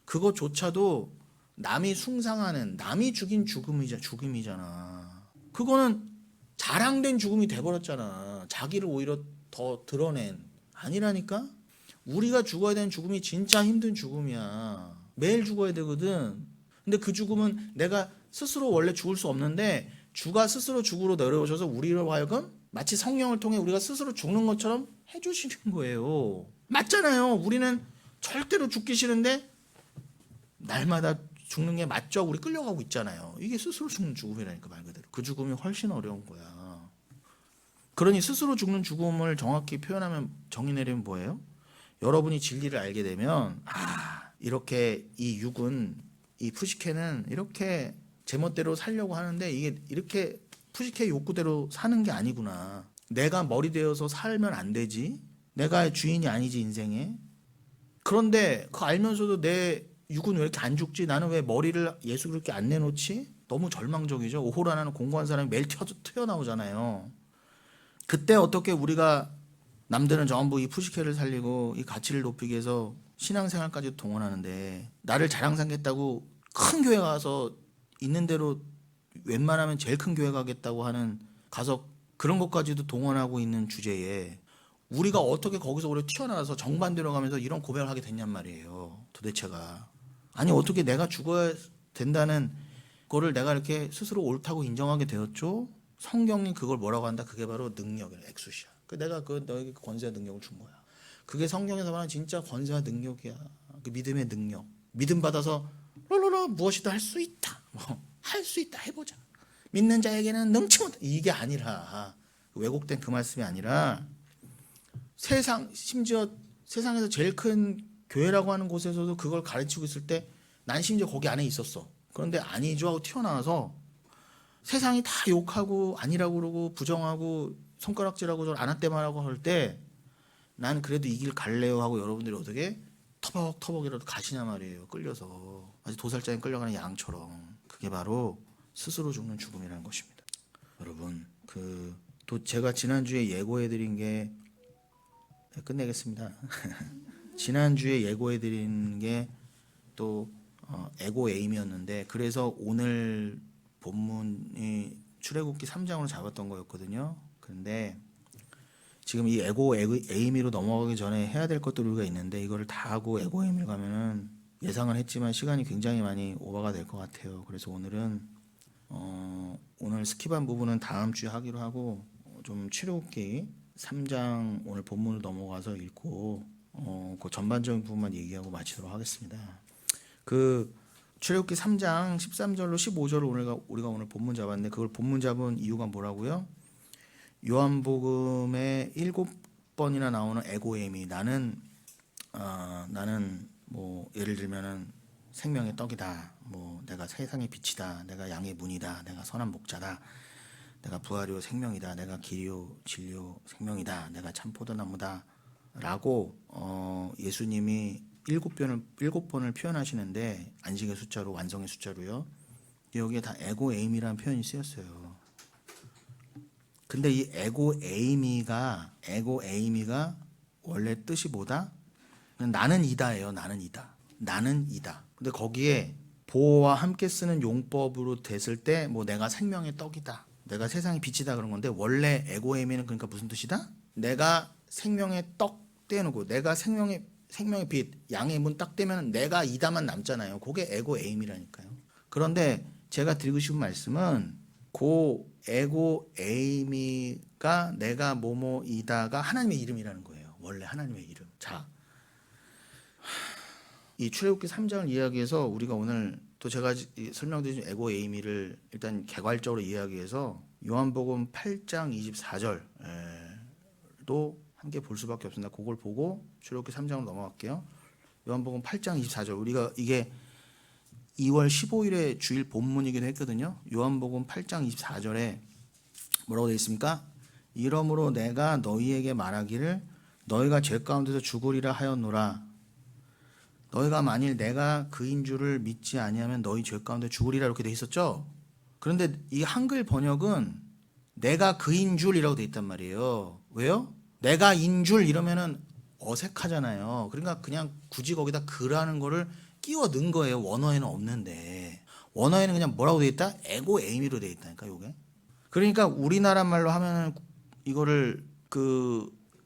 그것조차도 남이 숭상하는, 남이 죽인 죽음이잖아. 그거는 가랑된 죽음이 돼버렸잖아. 자기를 오히려 더 드러낸. 아니라니까. 우리가 죽어야 되는 죽음이 진짜 힘든 죽음이야. 매일 죽어야 되거든. 근데 그 죽음은 내가 스스로 원래 죽을 수 없는데 주가 스스로 죽으로 내려오셔서 우리로 하여금 마치 성령을 통해 우리가 스스로 죽는 것처럼 해주시는 거예요. 맞잖아요. 우리는 절대로 죽기 싫은데 날마다 죽는 게 맞죠? 우리 끌려가고 있잖아요. 이게 스스로 죽는 죽음이라니까, 말 그대로. 그 죽음이 훨씬 어려운 거야. 그러니 스스로 죽는 죽음을 정확히 표현하면, 정의 내리면 뭐예요? 여러분이 진리를 알게 되면 이렇게 이 육은, 이 푸시케는 이렇게 제멋대로 살려고 하는데 이게 이렇게 푸시케 욕구대로 사는 게 아니구나. 내가 머리 되어서 살면 안 되지. 내가 주인이 아니지, 인생에. 그런데 그거 알면서도 내 육은 왜 이렇게 안 죽지? 나는 왜 머리를 예수 그렇게 안 내놓지? 너무 절망적이죠. 오호라는 공고한 사람이 매일 튀어나오잖아요. 그때 어떻게 우리가, 남들은 전부 이 푸시케를 살리고 이 가치를 높이기 위해서 신앙생활까지 동원하는데, 나를 자랑 삼겠다고 큰 교회 가서 있는 대로 웬만하면 제일 큰 교회 가겠다고 하는, 가서 그런 것까지도 동원하고 있는 주제에 우리가 어떻게 거기서 오히려 튀어나와서 정반대로 가면서 이런 고백을 하게 됐냔 말이에요. 도대체가. 아니 어떻게 내가 죽어야 된다는 거를 내가 이렇게 스스로 옳다고 인정하게 되었죠? 성경이 그걸 뭐라고 한다? 그게 바로 능력이에요. 엑수시아. 내가 너에게 권세와 능력을 준 거야. 그게 성경에서 말하는 진짜 권세와 능력이야. 그 믿음의 능력. 믿음 받아서 무엇이든 할 수 있다. 할 수 있다. 해보자. 믿는 자에게는 능치 못해. 이게 아니라, 왜곡된 그 말씀이 아니라, 심지어 세상에서 제일 큰 교회라고 하는 곳에서도 그걸 가르치고 있을 때 난 심지어 거기 안에 있었어. 그런데 아니죠 하고 튀어나와서 세상이 다 욕하고 아니라고 그러고 부정하고 손가락질하고 안았대말하고 할 때 난 그래도 이 길 갈래요 하고 여러분들이 어떻게 터벅터벅이라도 가시냐 말이에요. 끌려서 아주 도살장에 끌려가는 양처럼. 그게 바로 스스로 죽는 죽음이라는 것입니다. 여러분, 또 제가 지난주에 예고해드린 게, 끝내겠습니다. 지난주에 예고해드린 게 또 에고 에임이었는데, 그래서 오늘 본문이 출애굽기 3장으로 잡았던 거였거든요. 그런데 지금 이 에고 에이미로 넘어가기 전에 해야 될 것들이 우리가 있는데, 이거를 다 하고 에고 에이미를 가면은 예상을 했지만 시간이 굉장히 많이 오버가 될 것 같아요. 그래서 오늘은 오늘 스킵한 부분은 다음 주에 하기로 하고, 좀 출애굽기 3장 오늘 본문을 넘어가서 읽고 그 전반적인 부분만 얘기하고 마치도록 하겠습니다. 출애굽기 3장 13절로 15절을 우리가 오늘 본문 잡았는데, 그걸 본문 잡은 이유가 뭐라고요? 요한복음에 7번이나 나오는 에고에미, 나는 뭐 예를 들면은 생명의 떡이다, 뭐 내가 세상의 빛이다, 내가 양의 문이다, 내가 선한 목자다, 내가 부활이요 생명이다, 내가 길이요 진리요 생명이다, 내가 참 포도나무다 라고 예수님이 7번을 표현하시는데, 안식의 숫자로, 완성의 숫자로요. 여기에 다 에고 에이미라는 표현이 쓰였어요. 근데 이 에고 에이미가 원래 뜻이 뭐다? 나는 이다예요. 나는 이다. 근데 거기에 보호와 함께 쓰는 용법으로 됐을 때, 뭐 내가 생명의 떡이다, 내가 세상의 빛이다 그런 건데, 원래 에고 에이미는 그러니까 무슨 뜻이다? 내가 생명의 떡 떼놓고, 내가 생명의 빛, 양의 문 딱 떼면 내가 이다만 남잖아요. 그게 에고 에임이라니까요. 그런데 제가 드리고 싶은 말씀은, 그 에고 에이미가 내가 뭐뭐이다가 하나님의 이름이라는 거예요. 원래 하나님의 이름. 자, 이 출애굽기 3장을 이야기해서 우리가 오늘 또 제가 설명드린 에고 에이미를 일단 개괄적으로 이야기해서 요한복음 8장 24절도 함께 볼 수밖에 없습니다. 그걸 보고 출애굽기 3장으로 넘어갈게요. 요한복음 8장 24절, 우리가 이게 2월 15일에 주일 본문이기도 했거든요. 요한복음 8장 24절에 뭐라고 되어 있습니까? 이러므로 내가 너희에게 말하기를 너희가 죄 가운데서 죽으리라 하였노라. 너희가 만일 내가 그인 줄을 믿지 아니하면 너희 죄 가운데 죽으리라, 이렇게 돼 있었죠. 그런데 이 한글 번역은 내가 그인 줄이라고 돼 있단 말이에요. 왜요? 내가 인 줄 이러면은 어색하잖아요. 그러니까 그냥 굳이 거기다 그라는 거를 끼워 넣은 거예요. 원어에는 없는데. 원어에는 그냥 뭐라고 돼 있다? 에고 에이미로 돼 있다니까, 요게. 그러니까 우리나라 말로 하면 이거를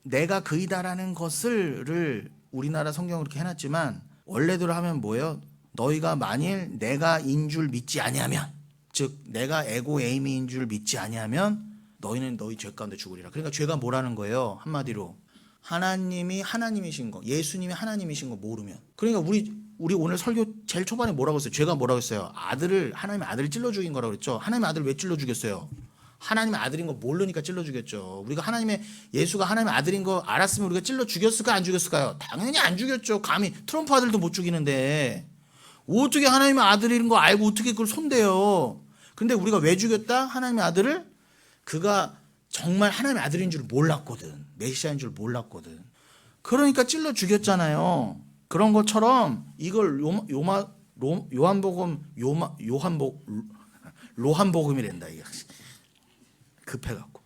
내가 그이다라는 것을를 우리나라 성경으로 이렇게 해놨지만 원래대로 하면 뭐예요? 너희가 만일 내가 인 줄 믿지 아니하면, 즉 내가 에고 에이미인 줄 믿지 아니하면 너희는 너희 죄 가운데 죽으리라. 그러니까 죄가 뭐라는 거예요? 한마디로 하나님이 하나님이신 거, 예수님이 하나님이신 거 모르면. 그러니까 우리 오늘 설교 제일 초반에 뭐라고 했어요? 죄가 뭐라고 했어요? 하나님의 아들을 찔러 죽인 거라고 그랬죠. 하나님의 아들을 왜 찔러 죽였어요? 하나님의 아들인 거 모르니까 찔러 죽였죠. 우리가 예수가 하나님의 아들인 거 알았으면 우리가 찔러 죽였을까 안 죽였을까요? 당연히 안 죽였죠. 감히 트럼프 아들도 못 죽이는데 어떻게 하나님의 아들인 거 알고 어떻게 그걸 손대요? 근데 우리가 왜 죽였다? 하나님의 아들을 그가 정말 하나님의 아들인 줄 몰랐거든. 메시아인 줄 몰랐거든. 그러니까 찔러 죽였잖아요. 그런 것처럼 이걸 로한복음이란다. 이게 급해갖고.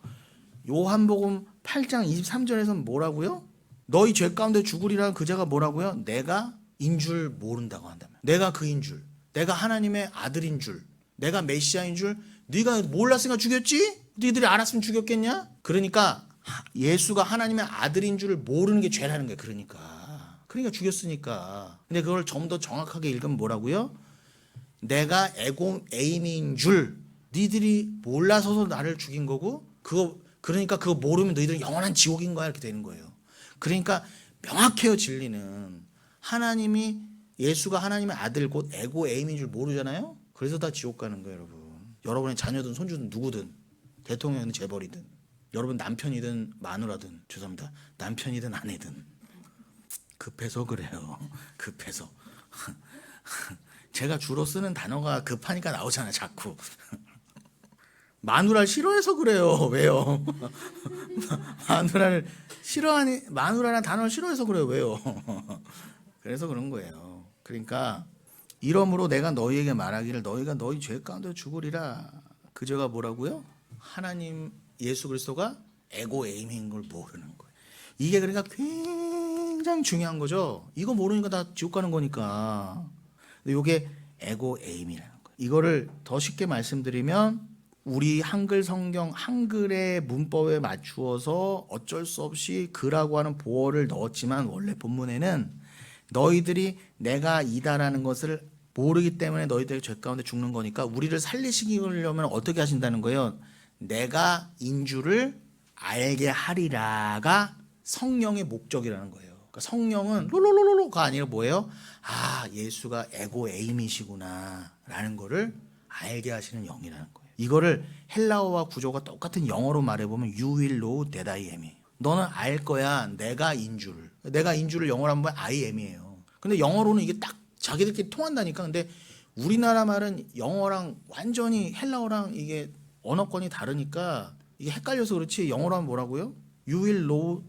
요한복음 8장 23절에서는 뭐라고요? 너희 죄 가운데 죽으리라는 그 자가 뭐라고요? 내가 인 줄 모른다고 한다면. 내가 그인 줄. 내가 하나님의 아들인 줄. 내가 메시아인 줄. 네가 몰랐으니까 죽였지? 너희들이 알았으면 죽였겠냐? 그러니까 예수가 하나님의 아들인 줄을 모르는 게 죄라는 거예요. 그러니까 죽였으니까. 근데 그걸 좀 더 정확하게 읽으면 뭐라고요? 내가 에임인 줄 너희들이 몰라서 나를 죽인 거고 그러니까 그거 모르면 너희들은 영원한 지옥인 거야. 이렇게 되는 거예요. 그러니까 명확해요. 진리는. 예수가 하나님의 아들 곧 에임인 줄 모르잖아요. 그래서 다 지옥 가는 거예요. 여러분. 여러분의 자녀든 손주든 누구든 대통령이든 재벌이든 여러분 남편이든 마누라든 죄송합니다. 남편이든 아내든 급해서 그래요. 급해서. 제가 주로 쓰는 단어가 급하니까 나오잖아요. 자꾸. 마누라를 싫어해서 그래요. 왜요? 마누라라는 단어를 싫어해서 그래요. 왜요? 그래서 그런 거예요. 그러니까 이러므로 내가 너희에게 말하기를 너희가 너희 죄 가운데 죽으리라. 그 죄가 뭐라고요? 하나님 예수 그리스도가 에임인 걸 모르는 거예요. 이게 그러니까 굉장히 중요한 거죠. 이거 모르니까 다 지옥 가는 거니까. 이게 에임이라는 거예요. 이거를 더 쉽게 말씀드리면 우리 한글 성경 한글의 문법에 맞추어서 어쩔 수 없이 그라고 하는 보어를 넣었지만 원래 본문에는 너희들이 내가 이다라는 것을 모르기 때문에 너희들의 죄 가운데 죽는 거니까 우리를 살리시려면 어떻게 하신다는 거예요? 내가 인주를 알게 하리라가 성령의 목적이라는 거예요. 그러니까 성령은 롤롤롤로가 아니라 뭐예요? 예수가 에임이시구나 라는 거를 알게 하시는 영이라는 거예요. 이거를 헬라어와 구조가 똑같은 영어로 말해보면 You will know that I am. 너는 알 거야. 내가 인주를. 내가 인주를 영어로 하면 I am이에요. 근데 영어로는 이게 딱 자기들끼리 통한다니까. 근데 우리나라 말은 영어랑 완전히 헬라어랑 이게 언어권이 다르니까 이게 헷갈려서 그렇지. 영어로 하면 뭐라고요? You will know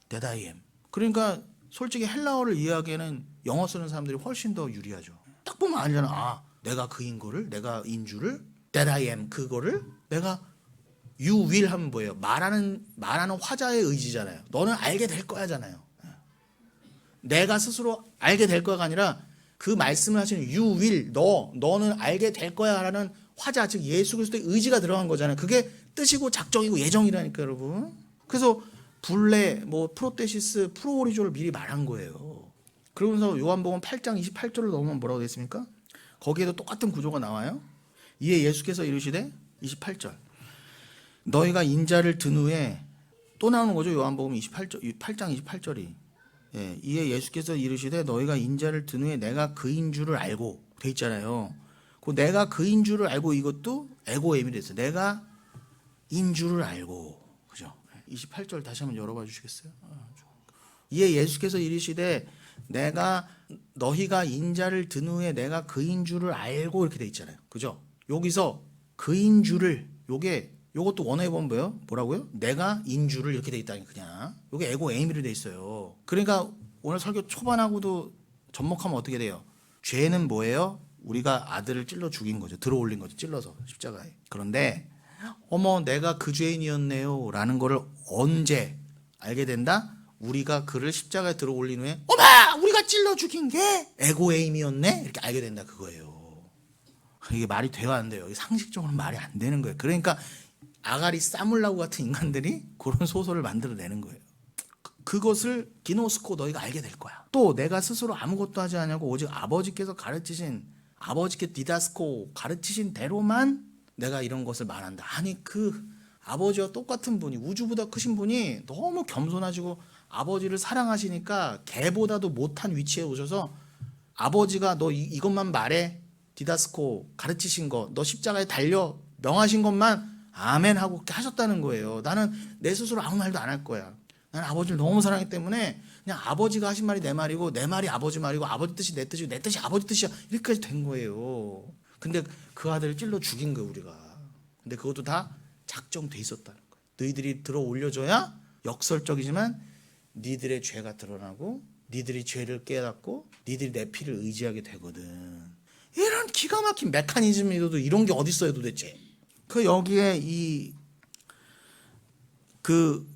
that I am. 그러니까 솔직히 헬라어를 이해하기에는 영어 쓰는 사람들이 훨씬 더 유리하죠. 딱 보면 알잖아. 내가 그인 거를, 내가 인주를, that I am 그거를 내가 you will 하면 뭐예요? 말하는 화자의 의지잖아요. 너는 알게 될 거야잖아요. 내가 스스로 알게 될 거야가 아니라 그 말씀을 하시는 you will 너는 알게 될 거야라는 화자 즉 예수 그리스도의 의지가 들어간 거잖아요. 그게 뜻이고 작정이고 예정이라니까 여러분. 그래서 불레 프로테시스 프로오리조를 미리 말한 거예요. 그러면서 요한복음 8장 28절을 넘으면 뭐라고 되어 있습니까? 거기에도 똑같은 구조가 나와요. 이에 예수께서 이르시되 28절 너희가 인자를 든 후에 또 나오는 거죠. 요한복음 8장 28절이 이에 예수께서 이르시되 너희가 인자를 든 후에 내가 그인 줄을 알고 돼 있잖아요. 그 내가 그인 줄을 알고 이것도 에임이 됐어요. 내가 인 줄을 알고 그죠? 28절 다시 한번 열어봐 주시겠어요? 이에 예수께서 이르시되 너희가 인자를 든 후에 내가 그인 줄을 알고 이렇게 돼 있잖아요. 그죠? 여기서 그인 줄을 요것도 원어에 보면 뭐라고요? 내가 인주를 이렇게 돼 있다니 그냥. 요게 에임이로 돼 있어요. 그러니까 오늘 설교 초반하고도 접목하면 어떻게 돼요? 죄는 뭐예요? 우리가 아들을 찔러 죽인 거죠. 들어올린 거죠. 찔러서 십자가에. 그런데 내가 그 죄인이었네요 라는 거를 언제 알게 된다? 우리가 그를 십자가에 들어올린 후에 우리가 찔러 죽인 게 에임이었네? 이렇게 알게 된다 그거예요. 이게 말이 돼야 안 돼요. 상식적으로 말이 안 되는 거예요. 그러니까 아가리 싸물라고 같은 인간들이 그런 소설을 만들어내는 거예요. 그것을 기노스코 너희가 알게 될 거야. 또 내가 스스로 아무것도 하지 않냐고 오직 아버지께서 가르치신, 아버지께 디다스코 가르치신 대로만 내가 이런 것을 말한다. 아니 그 아버지와 똑같은 분이, 우주보다 크신 분이 너무 겸손하시고 아버지를 사랑하시니까 개보다도 못한 위치에 오셔서 아버지가 너 이것만 말해, 디다스코 가르치신 거, 너 십자가에 달려 명하신 것만 아멘 하고 그렇게 하셨다는 거예요. 나는 내 스스로 아무 말도 안 할 거야. 나는 아버지를 너무 사랑하기 때문에 그냥 아버지가 하신 말이 내 말이고 내 말이 아버지 말이고 아버지 뜻이 내 뜻이고 내 뜻이 아버지 뜻이야, 이렇게까지 된 거예요. 근데 그 아들을 찔러 죽인 거예요, 우리가. 근데 그것도 다 작정돼 있었다는 거예요. 너희들이 들어 올려줘야 역설적이지만 니들의 죄가 드러나고 니들이 죄를 깨닫고 니들이 내 피를 의지하게 되거든. 이런 기가 막힌 메커니즘이도 이런 게 어디 있어요 도대체. 그 여기에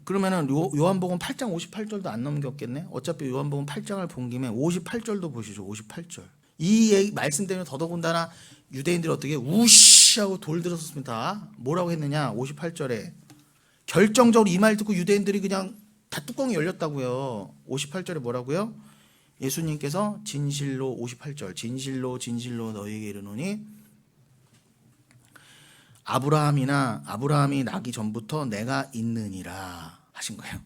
그러면은 요한복음 8장 58절도 안 넘겼겠네. 어차피 요한복음 8장을 본 김에 58절도 보시죠. 58절. 이 말씀 때문에 더더군다나 유대인들이 어떻게 우시하고 돌 들었습니다. 뭐라고 했느냐? 58절에 결정적으로 이 말 듣고 유대인들이 그냥 다 뚜껑이 열렸다고요. 58절에 뭐라고요? 예수님께서 진실로, 58절, 진실로 진실로 너희에게 이르노니 아브라함이 나기 전부터 내가 있느니라 하신 거예요.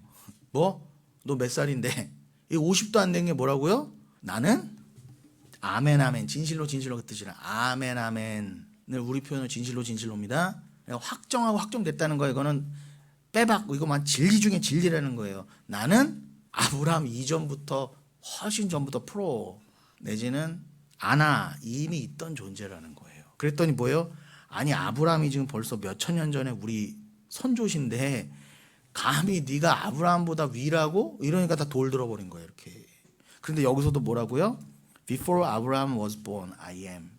뭐? 너 몇 살인데? 이 50도 안 된 게 뭐라고요? 나는 아멘 아멘, 진실로 진실로 그 뜻이라. 아멘 아멘. 우리 표현은 진실로 진실로입니다. 확정하고 확정됐다는 거예요. 이거는 빼박고 이거만 진리 중에 진리라는 거예요. 나는 아브라함 이전부터, 훨씬 전부터 프로 내지는 아나 이미 있던 존재라는 거예요. 그랬더니 뭐예요? 아니 아브라함이 지금 벌써 몇천 년 전에 우리 선조신데 감히 네가 아브라함보다 위라고? 이러니까 다 돌 들어버린 거예요. 이렇게. 그런데 여기서도 뭐라고요? Before Abraham was born, I am.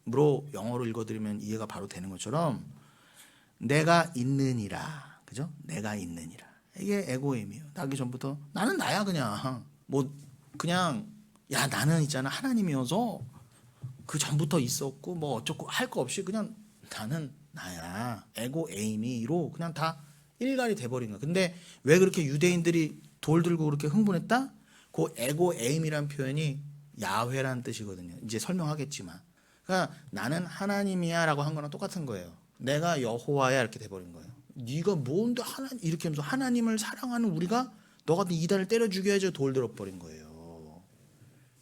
로 영어로 읽어드리면 이해가 바로 되는 것처럼 내가 있느니라. 그죠? 내가 있느니라. 이게 에고임이에요. 나기 전부터 나는 나야. 그냥 뭐 그냥 야 나는 있잖아 하나님이어서 그 전부터 있었고 뭐 어쩌고 할 거 없이 그냥 나는 나야. 에고에이미로 그냥 다 일갈이 돼버린 거야. 근데 왜 그렇게 유대인들이 돌 들고 그렇게 흥분했다? 그 에고에임이란 표현이 야훼란 뜻이거든요. 이제 설명하겠지만, 그러니까 나는 하나님이야라고 한 거랑 똑같은 거예요. 내가 여호와야 이렇게 돼버린 거예요. 네가 뭔데 하나님 이렇게 하면서 하나님을 사랑하는 우리가 너 같은 이단을 때려 죽여야지 돌 들어버린 거예요.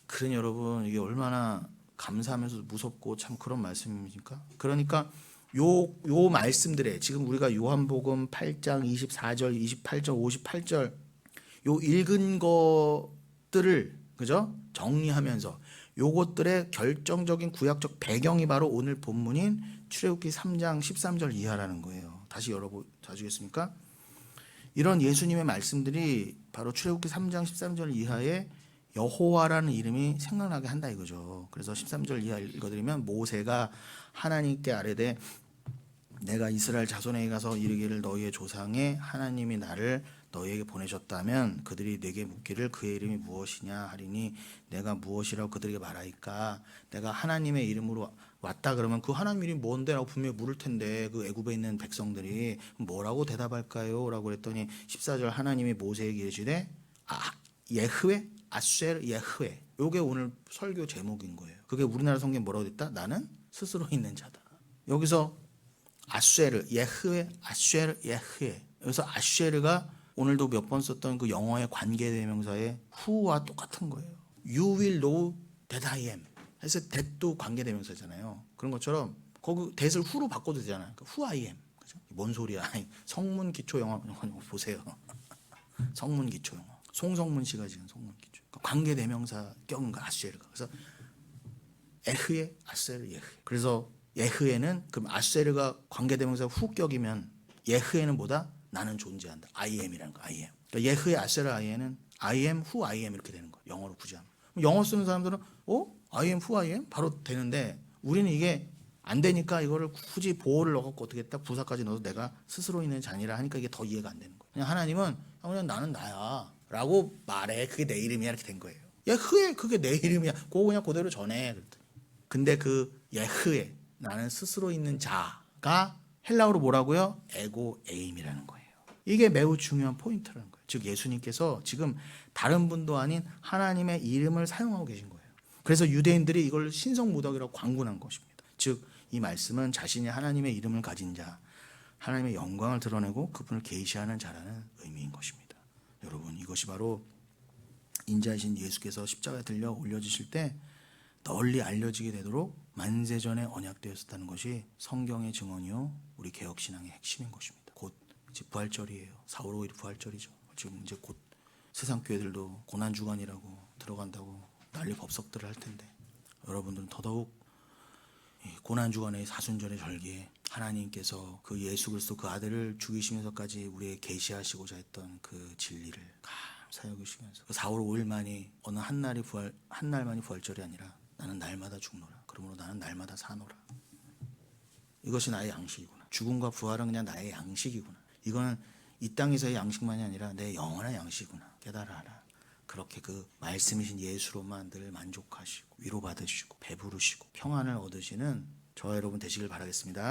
그러니 여러분 이게 얼마나 감사하면서도 무섭고 참 그런 말씀입니까? 그러니까 요 말씀들에 지금 우리가 요한복음 8장 24절, 28절, 58절 요 읽은 것들을 그죠? 정리하면서 요것들의 결정적인 구약적 배경이 바로 오늘 본문인 출애굽기 3장 13절 이하라는 거예요. 다시 열어주겠습니까? 이런 예수님의 말씀들이 바로 출애굽기 3장 13절 이하에 여호와라는 이름이 생각나게 한다 이거죠. 그래서 13절 이하 읽어드리면 모세가 하나님께 아뢰되 내가 이스라엘 자손에게 가서 이르기를 너희의 조상의 하나님이 나를 너희에게 보내셨다면 그들이 내게 묻기를 그의 이름이 무엇이냐 하리니 내가 무엇이라고 그들에게 말하니까 내가 하나님의 이름으로 왔다 그러면 그 하나님 이름이 뭔데? 라고 분명히 물을 텐데 그 애굽에 있는 백성들이 뭐라고 대답할까요? 라고 그랬더니 14절 하나님이 모세에게 이르시되 예흐웨 아쉐르 예흐웨. 요게 오늘 설교 제목인 거예요. 그게 우리나라 성경에 뭐라고 됐다? 나는 스스로 있는 자다. 여기서 아쉐르 예흐웨 아쉐르 예흐웨. 여기서 아쉐르가 오늘도 몇 번 썼던 그 영어의 관계대명사의 who와 똑같은 거예요. You will know that I am. 해서 that도 관계대명사잖아요. 그런 것처럼 거기 that을 who로 바꿔도 되잖아요. who I am. 그죠? 뭔 소리야? 성문 기초 영어 보세요. 성문 기초 영어. 송성문 씨가 지금 성문 기초. 관계대명사 격인가 아쉐르가. 그래서 에흐에 아쉐르 예흐. 그래서 예흐에는 그럼 아쉐르가 관계대명사 후격이면 예흐에는 뭐다? 나는 존재한다. I am이라는 거. I am. 그러니까 예흐의 아쉐르 I am은 I am who I am 이렇게 되는 거예요. 영어로 굳이 하면. 영어 쓰는 사람들은 I am who I am 바로 되는데 우리는 이게 안 되니까 이거를 굳이 보호를 넣어갖고 어떻게 했다? 부사까지 넣어서 내가 스스로 있는 자니라 하니까 이게 더 이해가 안 되는 거예요. 그냥 하나님은 그냥 나는 나야 라고 말해. 그게 내 이름이야 이렇게 된 거예요. 예흐에 그게 내 이름이야. 그거 그냥 그대로 전해. 근데 그 예흐에 나는 스스로 있는 자가 헬라어로 뭐라고요? 에고 에임이라는 거예요. 이게 매우 중요한 포인트라는 거예요. 즉 예수님께서 지금 다른 분도 아닌 하나님의 이름을 사용하고 계신 거예요. 그래서 유대인들이 이걸 신성모독이라고 광분한 것입니다. 즉 이 말씀은 자신이 하나님의 이름을 가진 자, 하나님의 영광을 드러내고 그분을 계시하는 자라는 의미인 것입니다. 여러분, 이것이 바로 인자이신 예수께서 십자가에 들려 올려지실 때 널리 알려지게 되도록 만세전에 언약되었었다는 것이 성경의 증언이요 우리 개혁신앙의 핵심인 것입니다. 곧 이제 부활절이에요. 4월 5일 부활절이죠. 지금 이제 곧 세상 교회들도 고난주간이라고 들어간다고 난리 법석들을 할 텐데 여러분들은 더더욱 이 고난주간의 사순절의 절기에 하나님께서 그 예수 그리스도 그 아들을 죽이시면서까지 우리에게 계시하시고자 했던 그 진리를 감사히 여기시면서 그 4월 5일만이 어느 한 날만이 부활절이 아니라 나는 날마다 죽노라. 그러므로 나는 날마다 사노라. 이것이 나의 양식이구나. 죽음과 부활은 그냥 나의 양식이구나. 이거는 이 땅에서의 양식만이 아니라 내 영원한 양식이구나. 깨달아라. 그렇게 그 말씀이신 예수로만 늘 만족하시고 위로받으시고 배부르시고 평안을 얻으시는 저와 여러분 되시길 바라겠습니다.